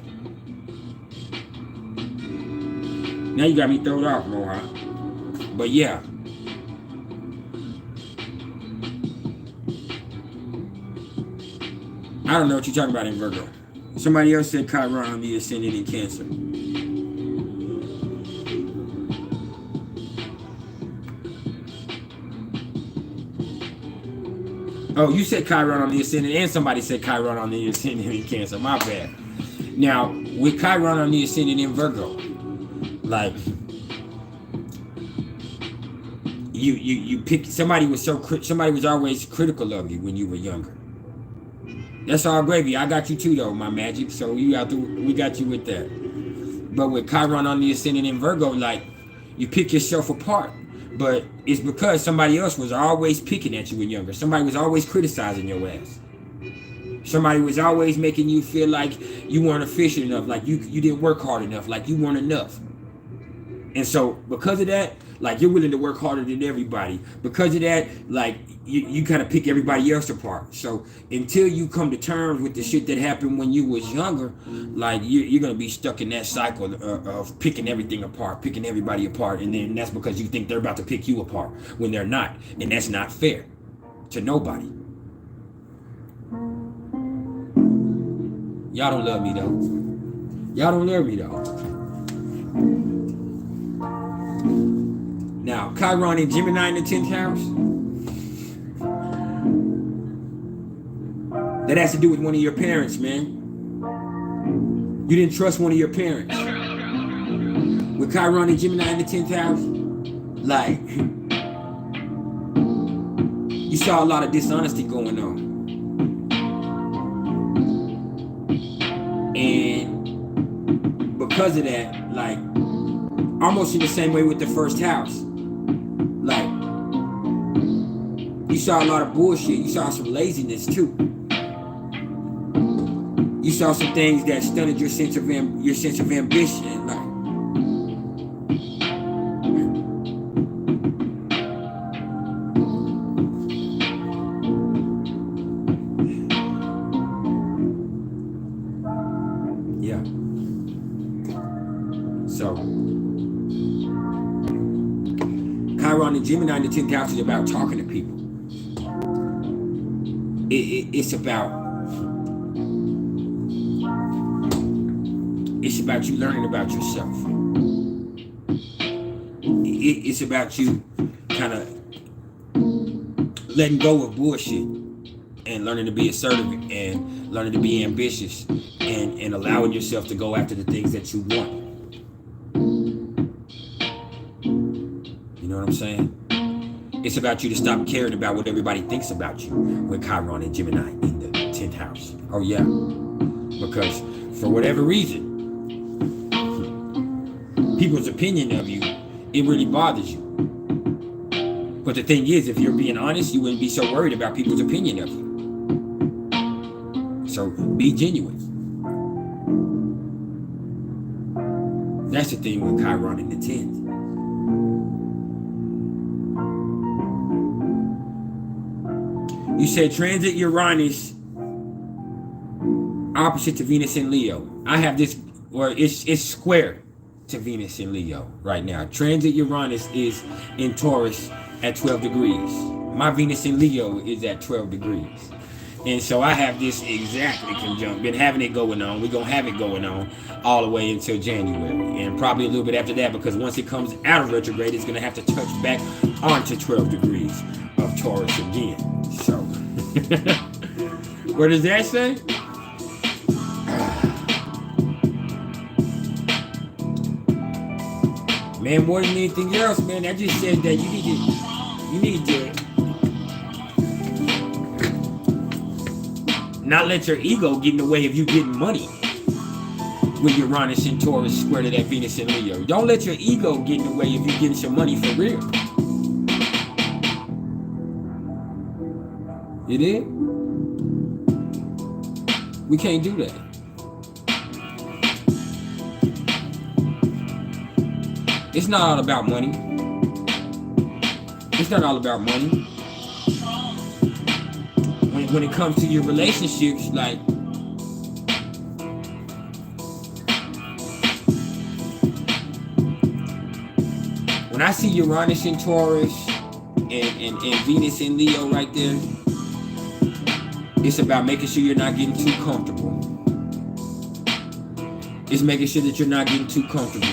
Now you got me thrown off, Mohawk. But yeah. I don't know what you're talking about in Virgo. Somebody else said Chiron on the ascendant in Cancer. Oh, you said Chiron on the ascendant, and somebody said Chiron on the ascendant in Cancer. My bad. Now, with Chiron on the ascendant in Virgo, like you pick somebody was always critical of you when you were younger. That's all gravy. I got you too, though, my magic. So we got you with that. But with Chiron on the ascendant in Virgo, like you pick yourself apart. But it's because somebody else was always picking at you when younger. Somebody was always criticizing your ass. Somebody was always making you feel like you weren't efficient enough, like you didn't work hard enough, like you weren't enough. And so because of that, like you're willing to work harder than everybody. Because of that, like you kind of pick everybody else apart. So until you come to terms with the shit that happened when you was younger, like you're gonna be stuck in that cycle of picking everything apart, picking everybody apart, and then that's because you think they're about to pick you apart when they're not, and that's not fair to nobody. Y'all don't love me though. Y'all don't love me though. Now, Chiron and Gemini in the 10th house. That has to do with one of your parents, man. You didn't trust one of your parents. With Chiron and Gemini in the 10th house, like, you saw a lot of dishonesty going on. And because of that, like, almost in the same way with the first house, like, you saw a lot of bullshit. You saw some laziness too. You saw some things that stunted your sense of ambition, like. Yeah. So, Chiron and Gemini in the 10th house is about talking to people. It's about you learning about yourself. It's about you kind of letting go of bullshit and learning to be assertive and learning to be ambitious and allowing yourself to go after the things that you want. You know what I'm saying? It's about you to stop caring about what everybody thinks about you with Chiron and Gemini in the 10th house. Oh yeah. Because for whatever reason, people's opinion of you, it really bothers you. But the thing is, if you're being honest, you wouldn't be so worried about people's opinion of you. So be genuine. That's the thing with Chiron in the 10th. You said transit Uranus opposite to Venus in Leo. I have this, or it's square to Venus in Leo right now. Transit Uranus is in Taurus at 12 degrees. My Venus in Leo is at 12 degrees. And so I have this exactly conjunct. Been having it going on. We're going to have it going on all the way until January. And probably a little bit after that, because once it comes out of retrograde, it's going to have to touch back onto 12 degrees of Taurus again. So, what does that say? Man, more than anything else, man, that just says that you need to not let your ego get in the way of you getting money with Uranus and Taurus square to that Venus and Leo. Don't let your ego get in the way of you getting some money for real. You did? We can't do that. It's not all about money. It's not all about money. When it comes to your relationships, like, when I see Uranus in Taurus and Venus in Leo right there, it's about making sure you're not getting too comfortable. It's making sure that you're not getting too comfortable.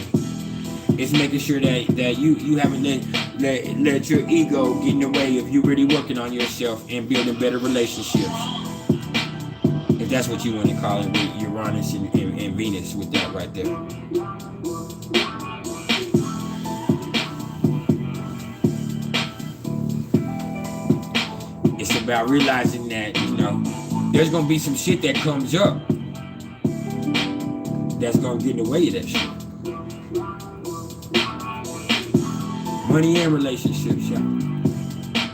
It's making sure that you haven't let your ego get in the way of you really working on yourself and building better relationships. If that's what you want to call it, with Uranus and Venus, with that right there. It's about realizing that, there's going to be some shit that comes up that's going to get in the way of that shit. Money and relationships, y'all.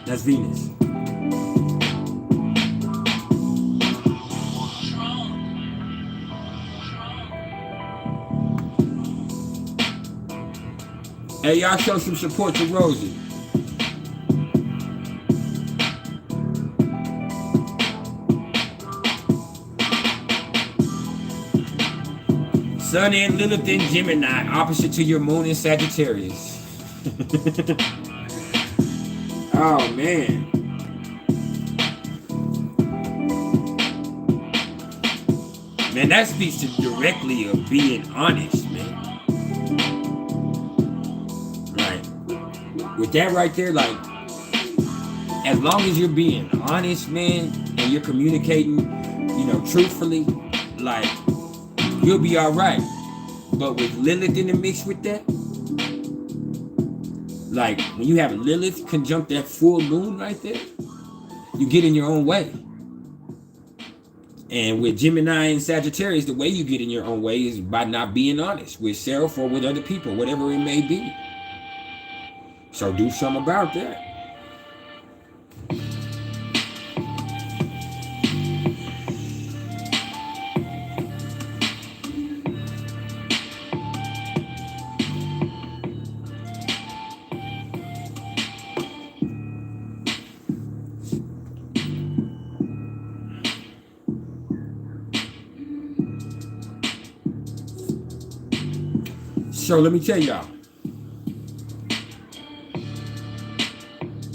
That's Venus. Hey, y'all show some support to Rosie. Sun and Lilith in Gemini, opposite to your moon in Sagittarius. Oh, man. Man, that speaks to directly of being honest, man. With that right there, like, as long as you're being honest, man, and you're communicating, truthfully, like, you'll be all right. But with Lilith in the mix with that, like, when you have Lilith conjunct that full moon right there, you get in your own way. And with Gemini and Sagittarius, the way you get in your own way is by not being honest with self or with other people, whatever it may be. So do something about that. So let me tell y'all.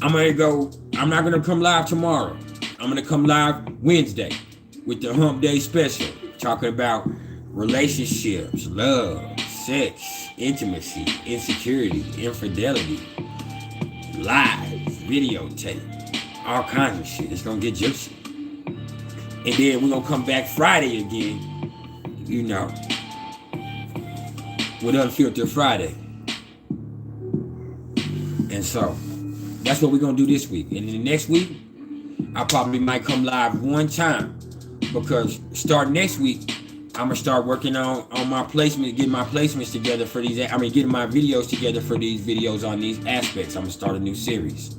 I'm not gonna come live tomorrow. I'm gonna come live Wednesday with the Hump Day special, talking about relationships, love, sex, intimacy, insecurity, infidelity, lies, videotape, all kinds of shit. It's gonna get juicy. And then we're gonna come back Friday again, with Unfiltered Friday. And so that's what we're gonna do this week. And then the next week, I probably might come live one time, because starting next week, I'm gonna start working on my placement, getting my placements together for these. Getting my videos together for these videos on these aspects. I'm gonna start a new series,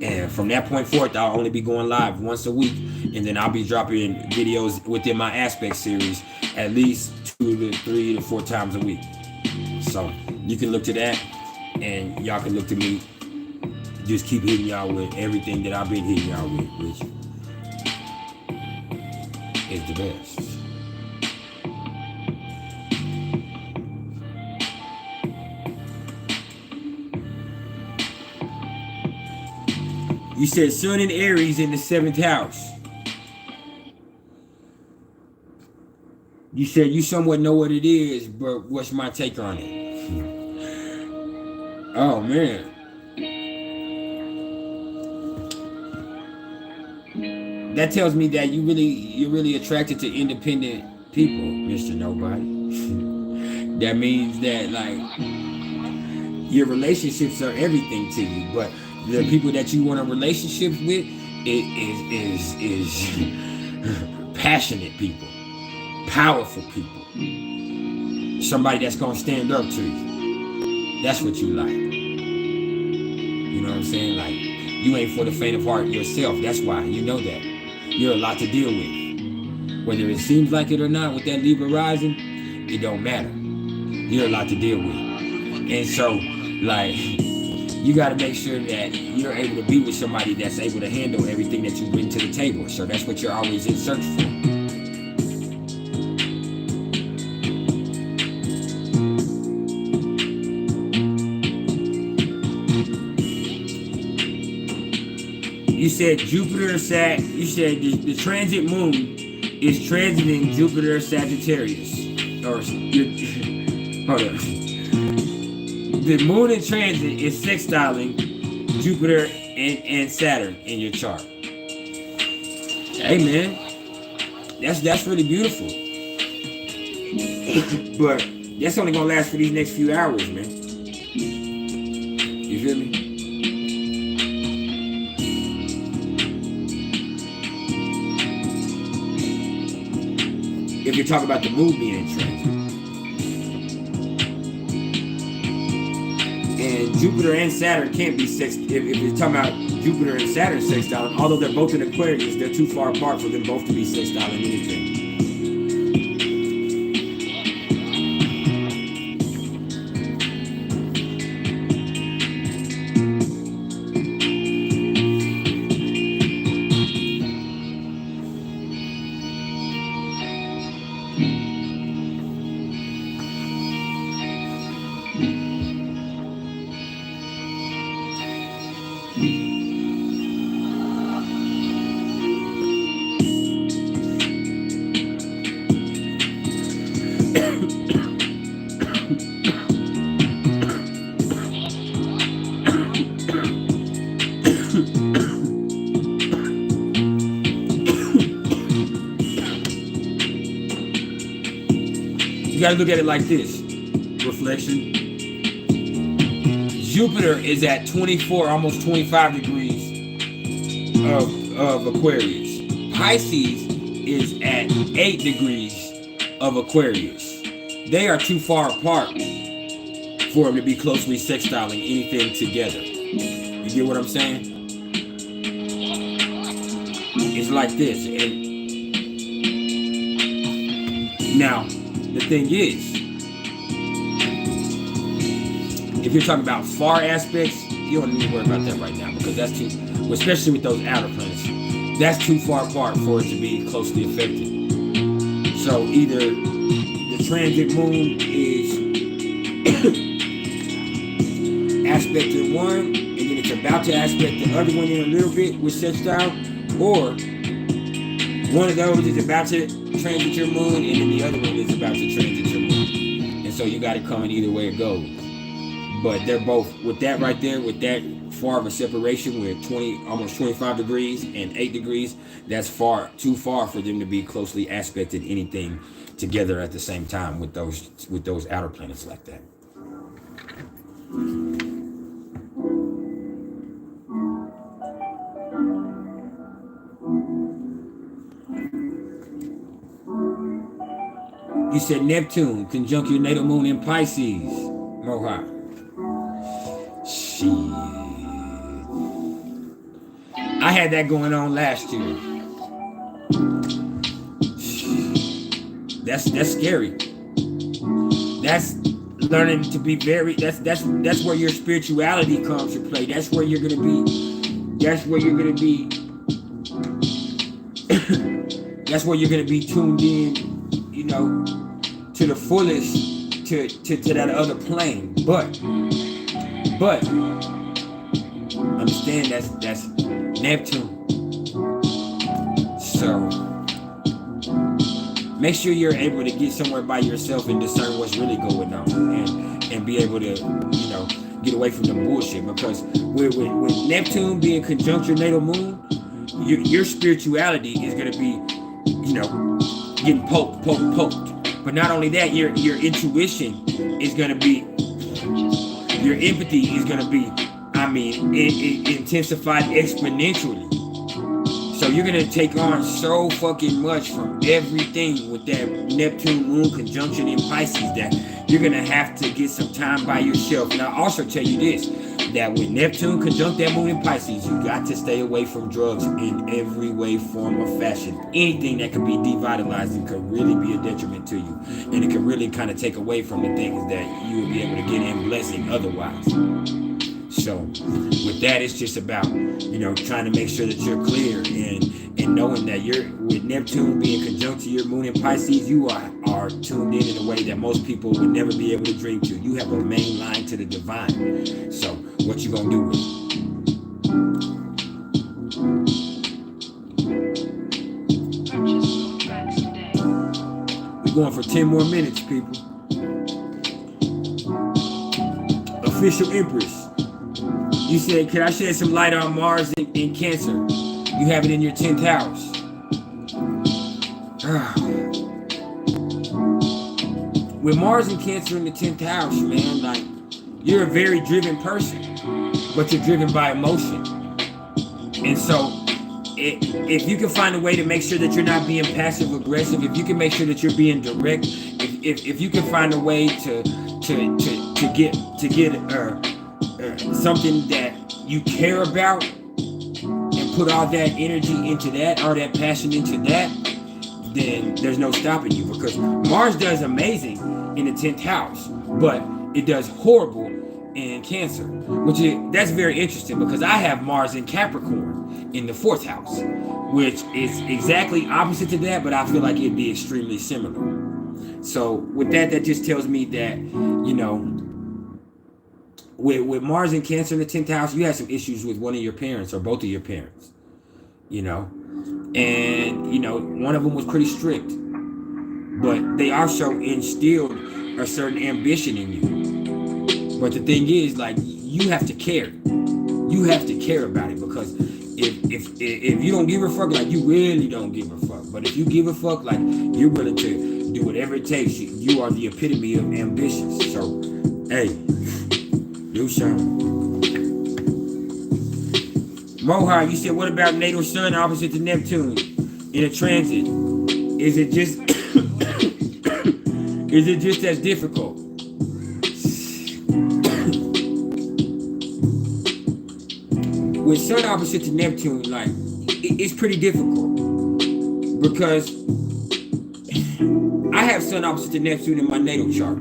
and from that point forth, I'll only be going live once a week, and then I'll be dropping videos within my aspect series at least 2 to 3 to 4 times a week. So you can look to that, and y'all can look to me. Just keep hitting y'all with everything that I've been hitting y'all with, which is the best. You said Sun in Aries in the 7th house. You said you somewhat know what it is, but what's my take on it? Oh, man. That tells me that you're really attracted to independent people, Mr. Nobody. That means that, like, your relationships are everything to you, but the people that you want a relationship with is passionate people, powerful people, somebody that's gonna stand up to you. That's what you like. You know what I'm saying? Like, you ain't for the faint of heart yourself. That's why you know that. You're a lot to deal with. Whether it seems like it or not with that Libra rising, it don't matter. You're a lot to deal with. And so, like, you got to make sure that you're able to be with somebody that's able to handle everything that you bring to the table. So that's what you're always in search for. You said Jupiter, you said the transit moon is transiting Jupiter Sagittarius. Hold on. the moon in transit is sextiling Jupiter and Saturn in your chart. Hey man, that's really beautiful. But that's only gonna last for these next few hours, man. You feel me? If you're talking about the moon being in transit. And Jupiter and Saturn can't be if you're talking about Jupiter and Saturn sextile, although they're both in Aquarius, they're too far apart for them both to be sextile in anything. You gotta look at it like this. Reflection. Jupiter is at 24, almost 25 degrees of Aquarius. Pisces is at 8 degrees of Aquarius. They are too far apart for them to be closely sextiling anything together. You get what I'm saying? It's like this. And now, the thing is, if you're talking about far aspects, you don't need to worry about that right now because that's too, especially with those outer planets, that's too far apart for it to be closely affected. So either the transit moon is aspecting one, and then it's about to aspect the other one in a little bit with sextile, or one of those is about to transit your moon, and then the other one is about to transit your moon. And so you got it coming either way it goes. But they're both, with that right there, with that far of a separation, with almost 25 degrees and 8 degrees, that's too far for them to be closely aspected anything together at the same time with those outer planets like that. You said Neptune conjunct your natal moon in Pisces, Moha. Shit. I had that going on last year. That's scary. That's learning to be very. That's where your spirituality comes to play. That's where you're gonna be. That's where you're gonna be. That's where you're gonna be tuned in. You know, to the fullest, to that other plane. But understand that's Neptune. So make sure you're able to get somewhere by yourself and discern what's really going on, and be able to, you know, get away from the bullshit. Because with Neptune being conjunct your natal moon, your spirituality is gonna be, you know, getting poked. But not only that, your intuition is gonna be, your empathy is gonna be, intensified exponentially. So you're gonna take on so fucking much from everything with that Neptune moon conjunction in Pisces that you're gonna have to get some time by yourself. And I'll also tell you this, that with Neptune conjunct that moon in Pisces, you got to stay away from drugs in every way, form, or fashion. Anything that can be devitalizing could really be a detriment to you. And it can really kind of take away from the things that you will be able to get in blessing otherwise. So with that, it's just about, you know, trying to make sure that you're clear and knowing that you're, with Neptune being conjunct to your moon in Pisces, you are tuned in a way that most people would never be able to dream to. You have a main line to the divine. So what you gonna do with it? We're going for 10 more minutes, people. A Official Empress. You said, can I shed some light on Mars in Cancer? You have it in your 10th house. With Mars in Cancer in the 10th house, man, like, you're a very driven person, but you're driven by emotion. And so, if you can find a way to make sure that you're not being passive aggressive, if you can make sure that you're being direct, if you can find a way to get something that you care about and put all that energy into that, or that passion into that, then there's no stopping you, because Mars does amazing in the 10th house, but it does horrible in Cancer, that's very interesting, because I have Mars in Capricorn in the 4th house, which is exactly opposite to that, but I feel like it'd be extremely similar. So with that just tells me that, you know, with Mars in Cancer in the 10th house, you had some issues with one of your parents or both of your parents, you know, and, you know, one of them was pretty strict, but they also instilled a certain ambition in you. But the thing is, like, you have to care. You have to care about it, because if you don't give a fuck, like, you really don't give a fuck. But if you give a fuck, like, you're willing to do whatever it takes. You are the epitome of ambitious. So, hey, do something. Mohar, you said, what about natal sun opposite to Neptune in a transit? Is it just is it just as difficult? With sun opposite to Neptune, like, it's pretty difficult, because I have sun opposite to Neptune in my natal chart,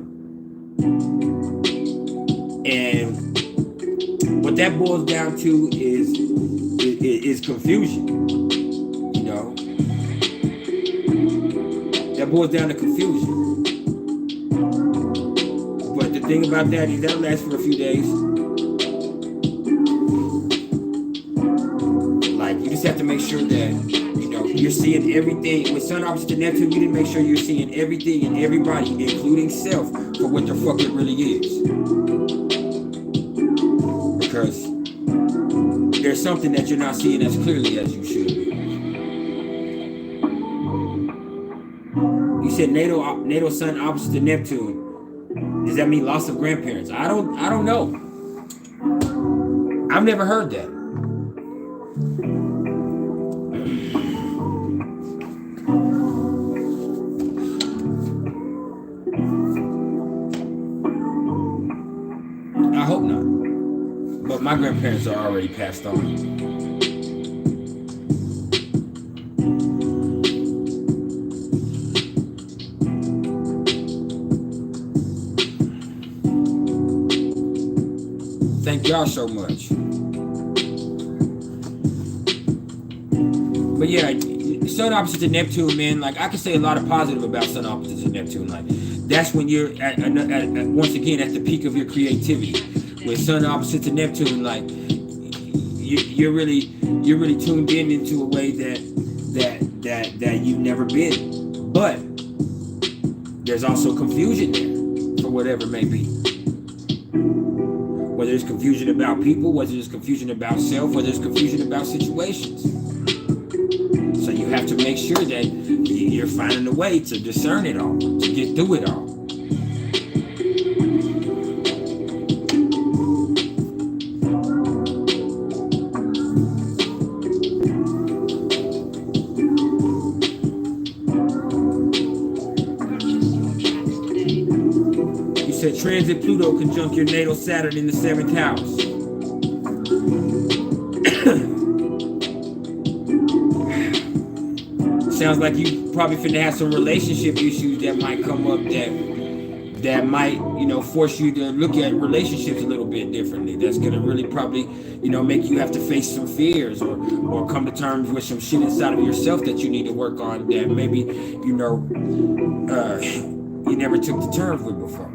and what that boils down to is confusion. You know, that boils down to confusion. But the thing about that is that'll last for a few days. You just have to make sure that, you know, you're seeing everything. With sun opposite to Neptune, you need to make sure you're seeing everything and everybody, including self, for what the fuck it really is. Because there's something that you're not seeing as clearly as you should. You said natal sun opposite to Neptune. Does that mean loss of grandparents? I don't know. I've never heard that. I hope not. But my grandparents are already passed on. Thank y'all so much. But yeah, sun opposite to Neptune, man, like, I can say a lot of positive about sun opposite to Neptune. Like, that's when you're at once again at the peak of your creativity. With sun opposite to Neptune, like, you're really tuned into a way that you've never been. But there's also confusion there for whatever it may be. Whether it's confusion about people, whether it's confusion about self, whether it's confusion about situations. So you have to make sure that you're finding a way to discern it all, to get through it all. You said transit Pluto conjunct your natal Saturn in the 7th house. Sounds like you probably finna have some relationship issues that might come up that might, you know, force you to look at relationships a little bit differently. That's gonna really probably, you know, make you have to face some fears or come to terms with some shit inside of yourself that you need to work on that maybe, you know, you never took to terms with before.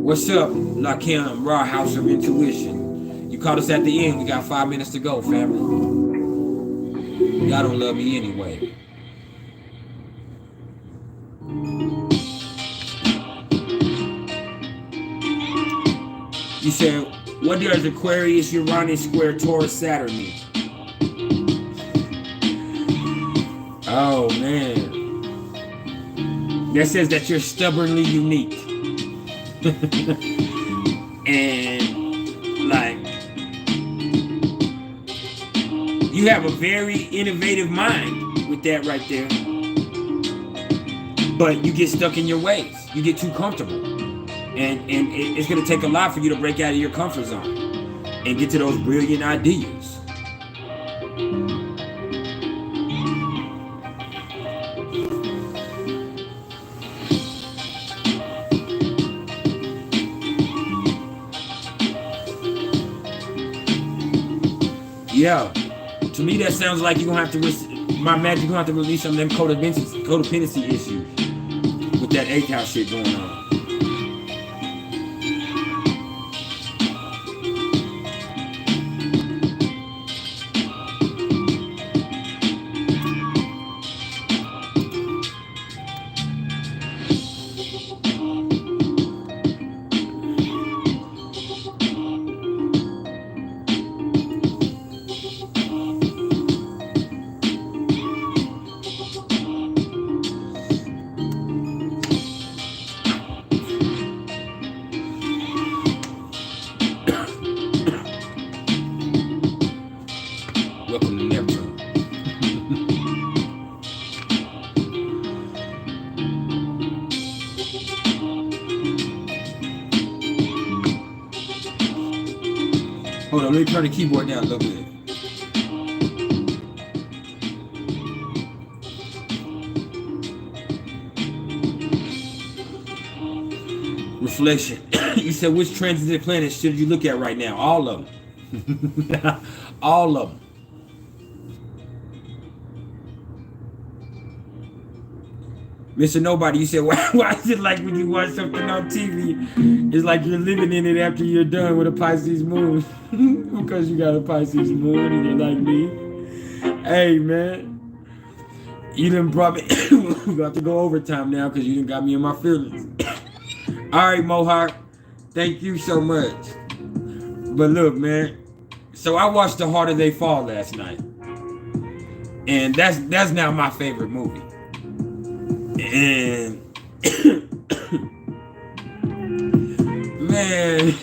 What's up, Lakim, Raw House of Intuition? You caught us at the end. We got 5 minutes to go, family. Y'all don't love me anyway. She said, what does Aquarius, Uranus square Taurus, Saturn mean? Oh, man. That says that you're stubbornly unique. And, like, you have a very innovative mind with that right there. But you get stuck in your ways. You get too comfortable. And it's going to take a lot for you to break out of your comfort zone and get to those brilliant ideas. Yeah, to me that sounds like you're going to have to, my magic, you're going to have to release some of them codependency issues with that 8th house shit going on. Hold on, let me turn the keyboard down a little bit. Reflection. You said, which transited planets should you look at right now? All of them. All of them. Mr. Nobody, you said, why is it like when you watch something on TV, it's like you're living in it after you're done with a Pisces moon? Because you got a Pisces moon and you're like me. Hey, man. You done brought me, we got to go overtime now because you done got me in my feelings. All right, Mohawk. Thank you so much. But look, man. So I watched The Harder They Fall last night. And that's now my favorite movie. And man,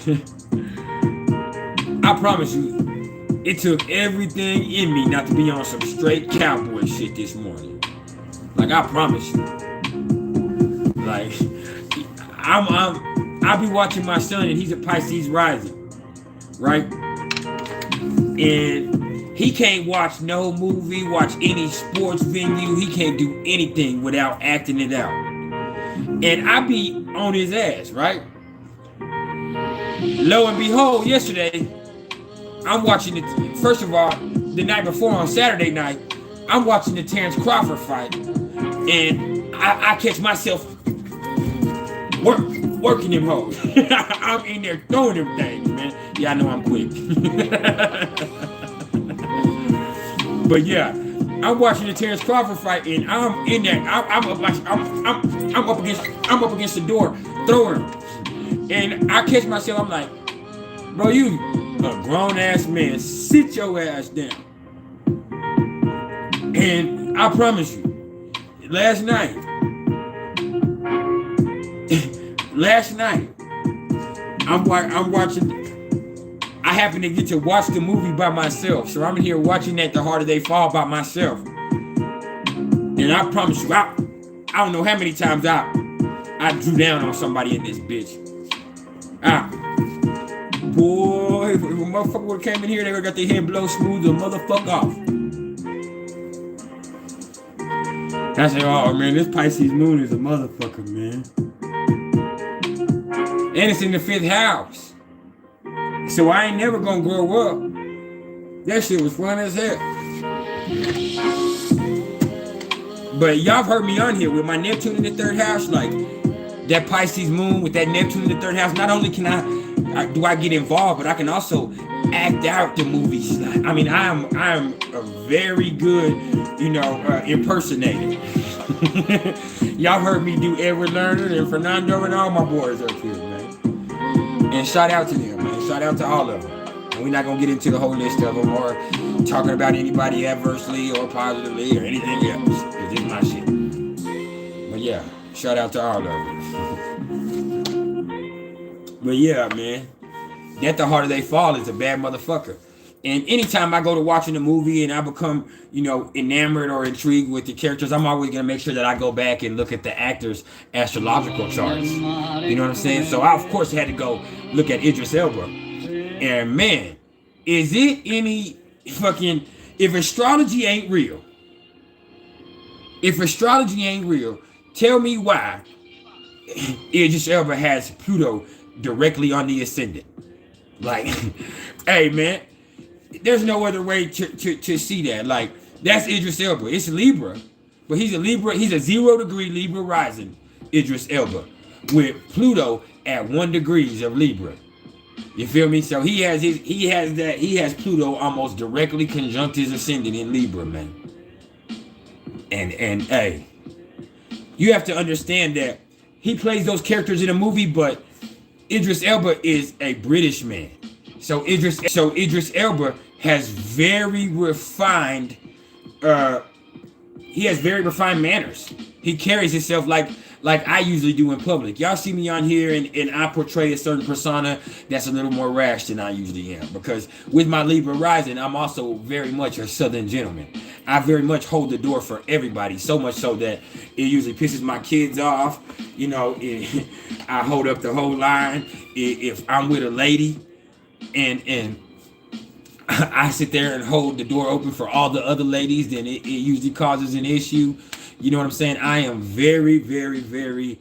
I promise you, it took everything in me not to be on some straight cowboy shit this morning. Like, I promise you. Like, I'll be watching my son, and he's a Pisces rising, right? And he can't watch no movie, watch any sports venue. He can't do anything without acting it out. And I be on his ass, right? Lo and behold, yesterday, I'm watching it. First of all, the night before on Saturday night, I'm watching the Terrence Crawford fight. And I catch myself working him hoes. I'm in there throwing them things, man. Yeah, I know I'm quick. But yeah, I'm watching the Terrence Crawford fight, and I'm in there. I'm up against the door, throwing him, and I catch myself. I'm like, bro, you a grown ass man. Sit your ass down. And I promise you, last night, I'm watching. I happen to get to watch the movie by myself. So I'm in here watching that The Harder They Fall by myself. And I promise you, I don't know how many times I drew down on somebody in this bitch. Boy, if a motherfucker would have came in here, they would have got their head blown smooth the motherfucker off. I said, oh man, this Pisces moon is a motherfucker, man. And it's in the 5th house. So I ain't never gonna grow up. That shit was fun as hell. But y'all have heard me on here with my Neptune in the 3rd house, like that Pisces moon with that Neptune in the 3rd house. Not only can I get involved, but I can also act out the movies. I mean, I'm a very good, impersonator. Y'all heard me do Edward Lerner and Fernando and all my boys up here, man. And shout out to them, man. Shout out to all of them. And we're not gonna get into the whole list of them or talking about anybody adversely or positively or anything else. Cause this is my shit. But yeah, shout out to all of them. But yeah, man, That the Harder They Fall is a bad motherfucker. And anytime I go to watching a movie and I become, enamored or intrigued with the characters, I'm always going to make sure that I go back and look at the actors' astrological charts. You know what I'm saying? So I, of course, had to go look at Idris Elba. And man, is it any fucking... If astrology ain't real, tell me why Idris Elba has Pluto directly on the ascendant. Like, hey, man. There's no other way to see that. Like, that's Idris Elba. It's Libra. But he's a Libra. He's a 0 degree Libra rising, Idris Elba, with Pluto at 1 degree of Libra. You feel me? So he has Pluto almost directly conjunct his ascendant in Libra, man. And hey, you have to understand that he plays those characters in a movie, but Idris Elba is a British man. So Idris Elba has very refined manners. He carries himself like I usually do in public. Y'all see me on here and I portray a certain persona that's a little more rash than I usually am. Because with my Libra rising, I'm also very much a Southern gentleman. I very much hold the door for everybody, so much so that it usually pisses my kids off. I hold up the whole line. If I'm with a lady and I sit there and hold the door open for all the other ladies, then it usually causes an issue. You know what I'm saying? I am very, very, very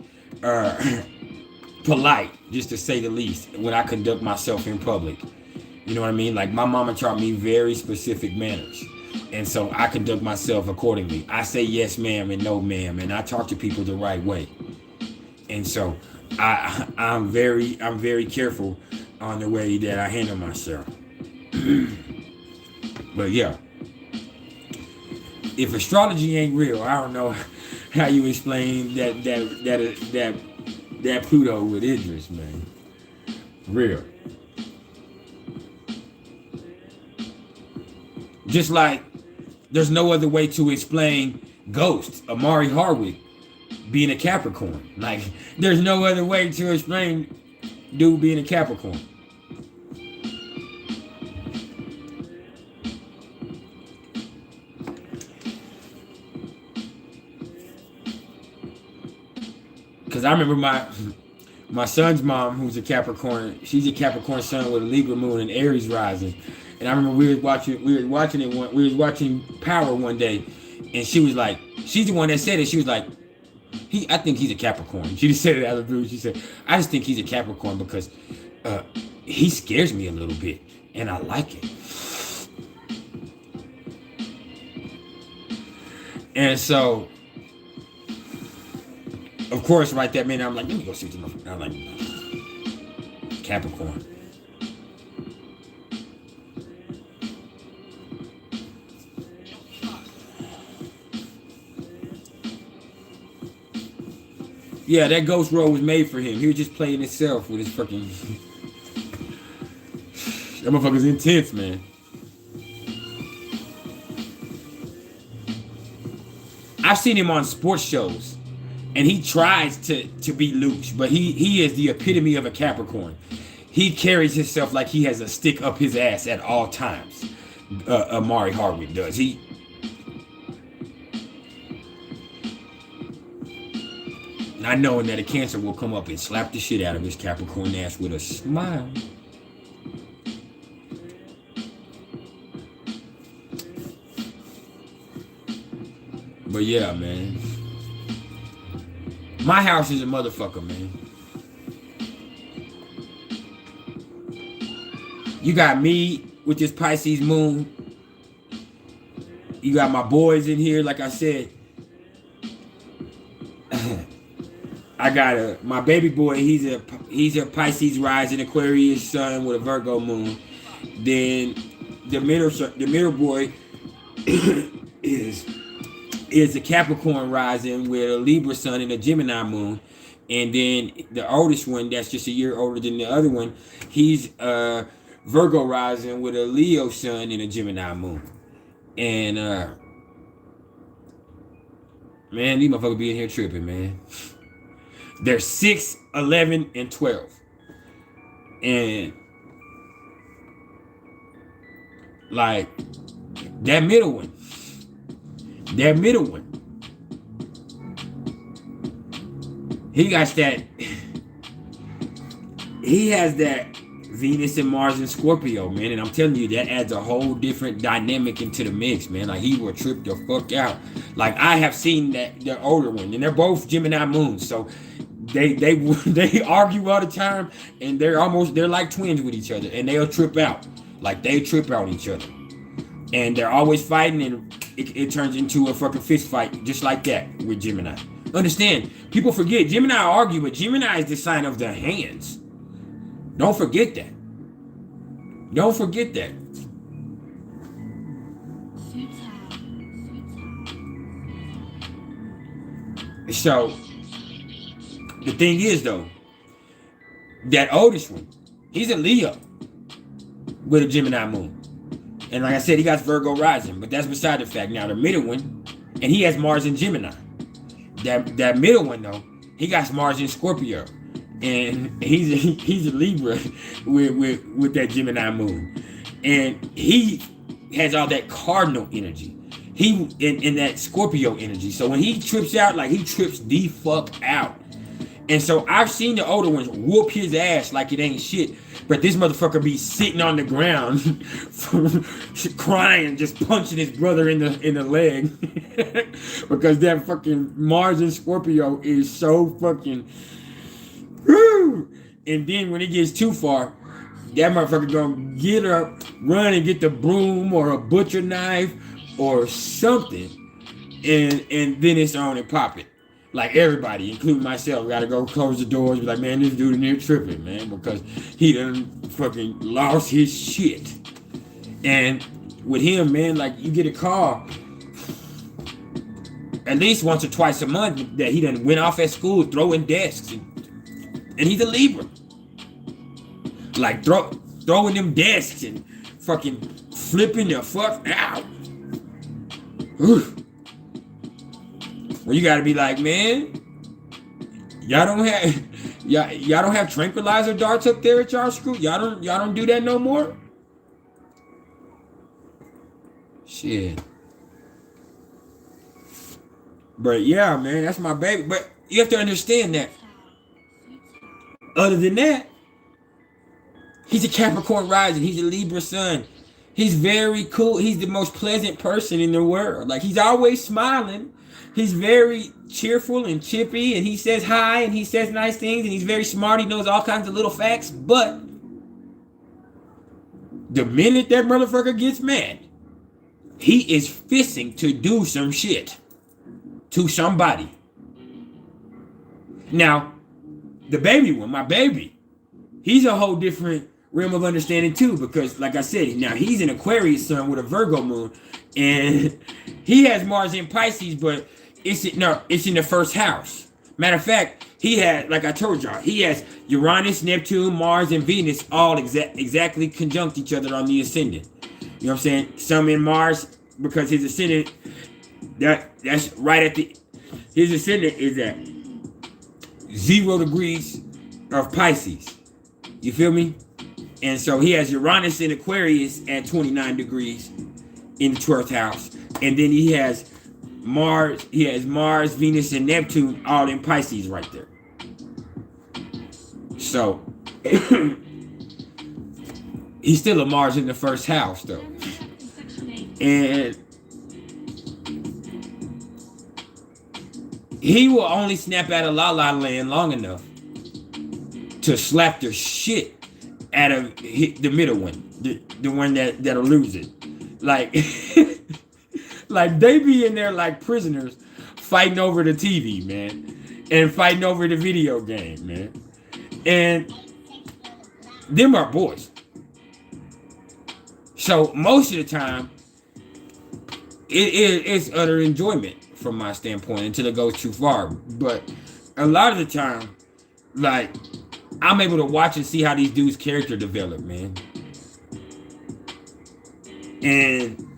polite, just to say the least, when I conduct myself in public. You know what I mean? Like, my mama taught me very specific manners. And so I conduct myself accordingly. I say yes, ma'am, and no, ma'am, and I talk to people the right way. And so I'm very careful on the way that I handle myself. But yeah, if astrology ain't real, I don't know how you explain that Pluto with Idris, man. Real. Just like there's no other way to explain Ghost, Amari Hardwick, being a Capricorn. Like, there's no other way to explain dude being a Capricorn. Because I remember my son's mom, who's a Capricorn, she's a Capricorn sun with a Libra moon and Aries rising. And I remember we was watching Power one day, and she was like, she's the one that said it. She was like, I think he's a Capricorn. She just said it out of the blue. She said, I just think he's a Capricorn because he scares me a little bit, and I like it. And so, of course, right there, man, I'm like, let me go see this motherfucker. I'm like, Capricorn. Yeah, that ghost role was made for him. He was just playing himself with his fucking... That motherfucker's intense, man. I've seen him on sports shows, and he tries to be loose, but he is the epitome of a Capricorn. He carries himself like he has a stick up his ass at all times. Amari Hardwick does. Not knowing that a Cancer will come up and slap the shit out of his Capricorn ass with a smile. But yeah, man. My house is a motherfucker, man. You got me with this Pisces moon. You got my boys in here, like I said. I got my baby boy. He's a Pisces rising, Aquarius sun with a Virgo moon. Then the middle boy is a Capricorn rising with a Libra sun and a Gemini moon. And then the oldest one, that's just a year older than the other one, he's Virgo rising with a Leo sun and a Gemini moon. And man, these motherfuckers be in here tripping, man. They're 6, 11, and 12. And like that middle one, he got that, he has that Venus and Mars and Scorpio, man. And I'm telling you, that adds a whole different dynamic into the mix, man. Like, he will trip the fuck out. Like, I have seen that, the older one, and they're both Gemini moons, so they argue all the time, and they're like twins with each other, and they'll trip out. Like, they trip out each other, and they're always fighting, and it turns into a fucking fist fight, just like that with Gemini. Understand, people forget Gemini argue, but Gemini is the sign of the hands. Don't forget that. Don't forget that. So the thing is, though, that oldest one, he's a Leo with a Gemini moon. And like I said, he got Virgo rising, but that's beside the fact. Now the middle one, and he has Mars in Gemini. That middle one, though, he got Mars in Scorpio. And he's a Libra with that Gemini moon. And he has all that cardinal energy. He in that Scorpio energy. So when he trips out, like, he trips the fuck out. And so I've seen the older ones whoop his ass like it ain't shit. But this motherfucker be sitting on the ground crying, just punching his brother in the leg. Because that fucking Mars and Scorpio is so fucking... And then when it gets too far, that motherfucker gonna get up, run and get the broom or a butcher knife or something, and then it's on and pop it. Like, everybody, including myself, gotta go close the doors, be like, man, this dude in here tripping, man, because he done fucking lost his shit. And with him, man, like, you get a call at least once or twice a month that he done went off at school throwing desks, and he's a Libra. Like, throwing them desks and fucking flipping the fuck out. Well, you gotta be like, man, y'all don't have tranquilizer darts up there at y'all school? Y'all don't do that no more? Shit. But yeah, man, that's my baby. But you have to understand that. Other than that, he's a Capricorn rising. He's a Libra sun. He's very cool. He's the most pleasant person in the world. Like, he's always smiling. He's very cheerful and chippy, and he says hi, and he says nice things, and he's very smart. He knows all kinds of little facts. But the minute that motherfucker gets mad, he is fisting to do some shit to somebody. Now, the baby one, my baby, he's a whole different realm of understanding too, because like I said, now he's an Aquarius sun with a Virgo moon, and he has Mars in Pisces, but it's in the first house. Matter of fact, he had, like I told y'all, he has Uranus, Neptune, Mars, and Venus all exactly conjunct each other on the ascendant. You know what I'm saying? Some in Mars, because his ascendant, that's right at his ascendant is at 0 degrees of Pisces. You feel me? And so he has Uranus in Aquarius at 29 degrees in the 12th house. And then he has Mars, Venus, and Neptune all in Pisces right there. So he's still a Mars in the first house though. And he will only snap out of La La Land long enough to slap the shit out of the middle one, the one that'll lose it. Like, like they be in there like prisoners fighting over the TV, man, and fighting over the video game, man. And them are boys. So most of the time, it's utter enjoyment from my standpoint until it goes too far. But a lot of the time, like, I'm able to watch and see how these dudes' character develop, man. And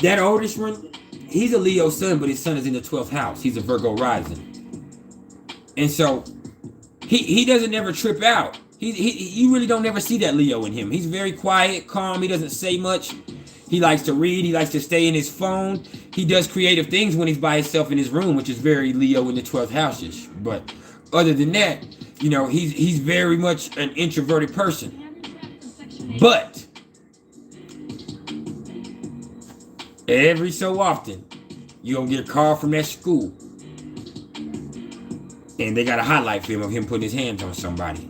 that oldest one, he's a Leo sun, but his sun is in the 12th house. He's a Virgo rising. And so he doesn't ever trip out. You really don't ever see that Leo in him. He's very quiet, calm. He doesn't say much. He likes to read. He likes to stay in his phone. He does creative things when he's by himself in his room, which is very Leo in the 12th house-ish. But other than that, you know, he's very much an introverted person. But every so often, you're going to get a call from that school. And they got a highlight film of him putting his hands on somebody.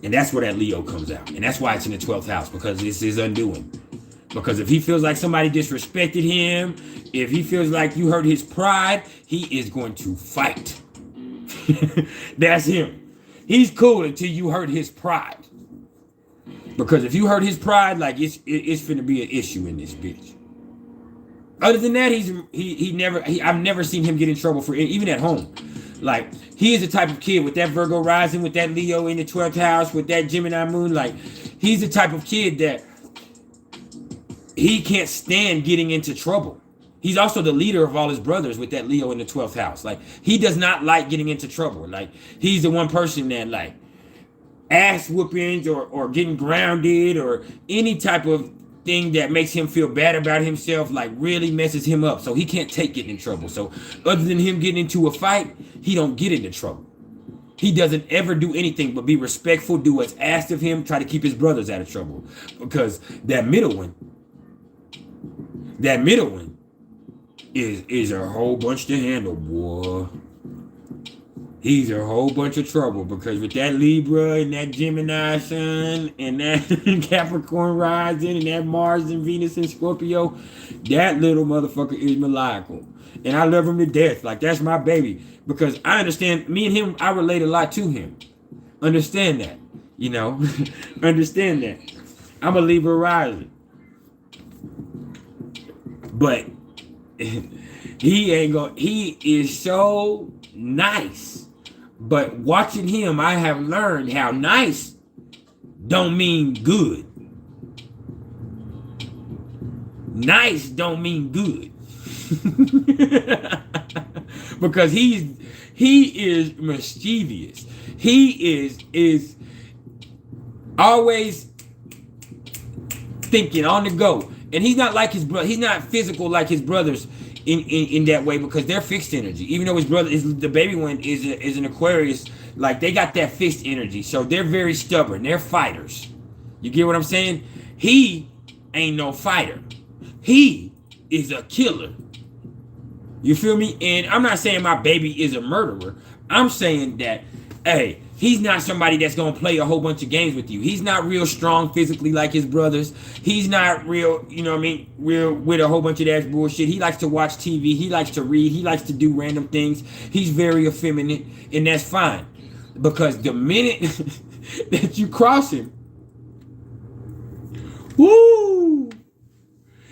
And that's where that Leo comes out. And that's why it's in the 12th house, because this is undoing. Because if he feels like somebody disrespected him, if he feels like you hurt his pride, he is going to fight. That's him. He's cool until you hurt his pride. Because if you hurt his pride, like it's finna be an issue in this bitch. Other than that, I've never seen him get in trouble for it, even at home. Like, he is the type of kid with that Virgo rising, with that Leo in the 12th house, with that Gemini moon. Like, he's the type of kid that he can't stand getting into trouble. He's also the leader of all his brothers with that Leo in the 12th house. Like, he does not like getting into trouble. Like, he's the one person that, like, ass whoopings or getting grounded or any type of thing that makes him feel bad about himself, like, really messes him up. So he can't take getting in trouble. So other than him getting into a fight, he don't get into trouble. He doesn't ever do anything but be respectful, do what's asked of him, try to keep his brothers out of trouble. Because that middle one is a whole bunch to handle, boy. He's a whole bunch of trouble, because with that Libra and that Gemini sun and that Capricorn rising and that Mars and Venus and Scorpio, that little motherfucker is maniacal. And I love him to death. Like, that's my baby. Because I understand, me and him, I relate a lot to him. Understand that, you know? Understand that. I'm a Libra rising. But he is so nice. But watching him, I have learned how nice don't mean good. Nice don't mean good. Because he is mischievous. He is always thinking on the go. And he's not like his brother. He's not physical like his brothers in that way, because they're fixed energy. Even though his brother the baby one is an Aquarius, like, they got that fixed energy. So they're very stubborn. They're fighters. You get what I'm saying? He ain't no fighter. He is a killer. You feel me? And I'm not saying my baby is a murderer. I'm saying that, hey, he's not somebody that's going to play a whole bunch of games with you. He's not real strong physically like his brothers. He's not real, you know what I mean, real with a whole bunch of that bullshit. He likes to watch TV. He likes to read. He likes to do random things. He's very effeminate, and that's fine. Because the minute that you cross him, woo,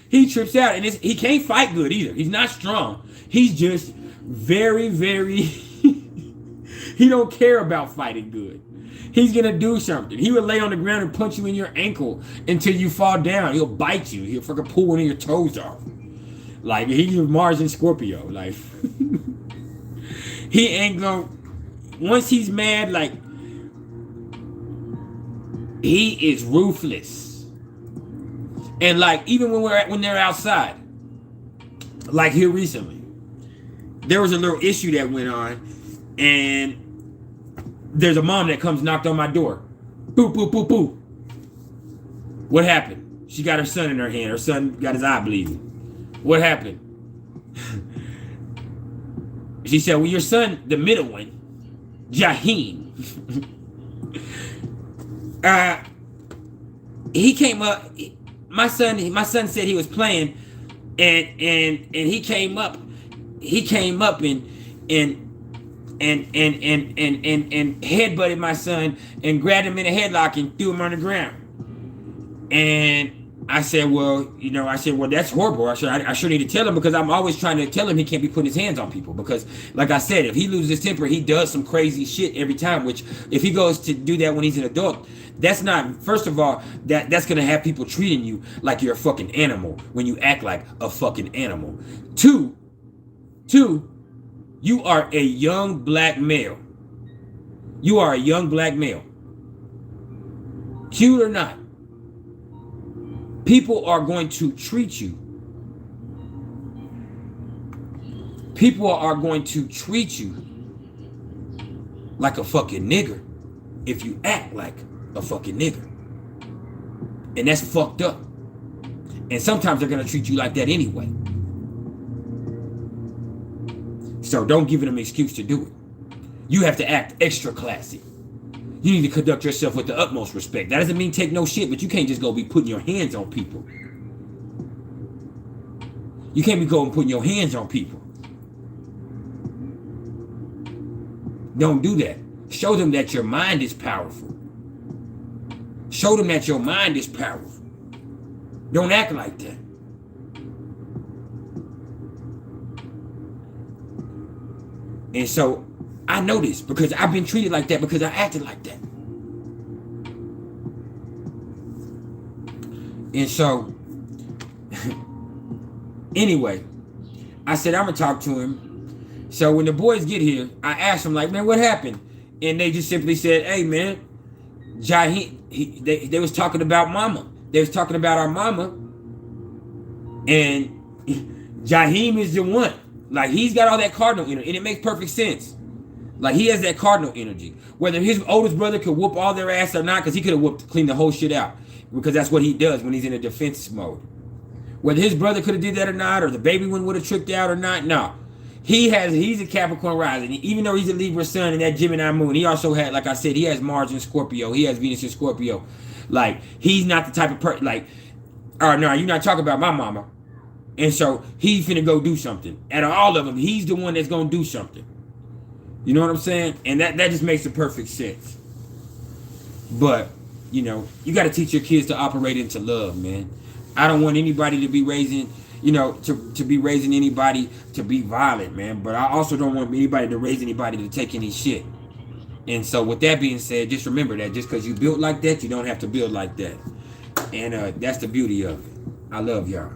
he trips out. And he can't fight good either. He's not strong. He's just very, very... He don't care about fighting good. He's going to do something. He will lay on the ground and punch you in your ankle until you fall down. He'll bite you. He'll fucking pull one of your toes off. Like, he's Mars and Scorpio. Like, he ain't going to... Once he's mad, like, he is ruthless. And, like, even when they're outside, like here recently, there was a little issue that went on, and there's a mom that comes knocked on my door. Boop, boop, boop, boop. What happened? She got her son in her hand. Her son got his eye bleeding. What happened? She said, well, your son, the middle one, Jaheen, he came up. My son said he was playing, and he came up and headbutted my son and grabbed him in a headlock and threw him on the ground. And I said, well, that's horrible. I should need to tell him, because I'm always trying to tell him he can't be putting his hands on people, because like I said, if he loses his temper, he does some crazy shit every time, which if he goes to do that when he's an adult, that's not, first of all, that's going to have people treating you like you're a fucking animal when you act like a fucking animal. Two, you are a young black male. You are a young black male. Cute or not. People are going to treat you. People are going to treat you like a fucking nigger if you act like a fucking nigger. And that's fucked up. And sometimes they're going to treat you like that anyway. So don't give them an excuse to do it. You have to act extra classy. You need to conduct yourself with the utmost respect. That doesn't mean take no shit, but you can't just go be putting your hands on people. You can't be going putting your hands on people. Don't do that. Show them that your mind is powerful. Show them that your mind is powerful. Don't act like that. And so I know this because I've been treated like that because I acted like that. And so, anyway, I said, I'm going to talk to him. So when the boys get here, I asked them, like, man, what happened? And they just simply said, hey, man, they was talking about mama. They was talking about our mama. And Jaheim is the one. Like, he's got all that cardinal energy. And it makes perfect sense. Like, he has that cardinal energy. Whether his oldest brother could whoop all their ass or not, because he could have cleaned the whole shit out. Because that's what he does when he's in a defense mode. Whether his brother could have did that or not, or the baby one would have tricked out or not, no. He's a Capricorn rising. Even though he's a Libra sun and that Gemini moon, he also had, like I said, he has Mars in Scorpio. He has Venus in Scorpio. Like, he's not the type of person, like, oh, no, you're not talking about my mama. And so he's finna go do something. Out of all of them, he's the one that's gonna do something. You know what I'm saying? And that just makes the perfect sense. But, you know, you got to teach your kids to operate into love, man. I don't want anybody to be raising, you know, to be raising anybody to be violent, man. But I also don't want anybody to raise anybody to take any shit. And so with that being said, just remember that just because you built like that, you don't have to build like that. And that's the beauty of it. I love y'all.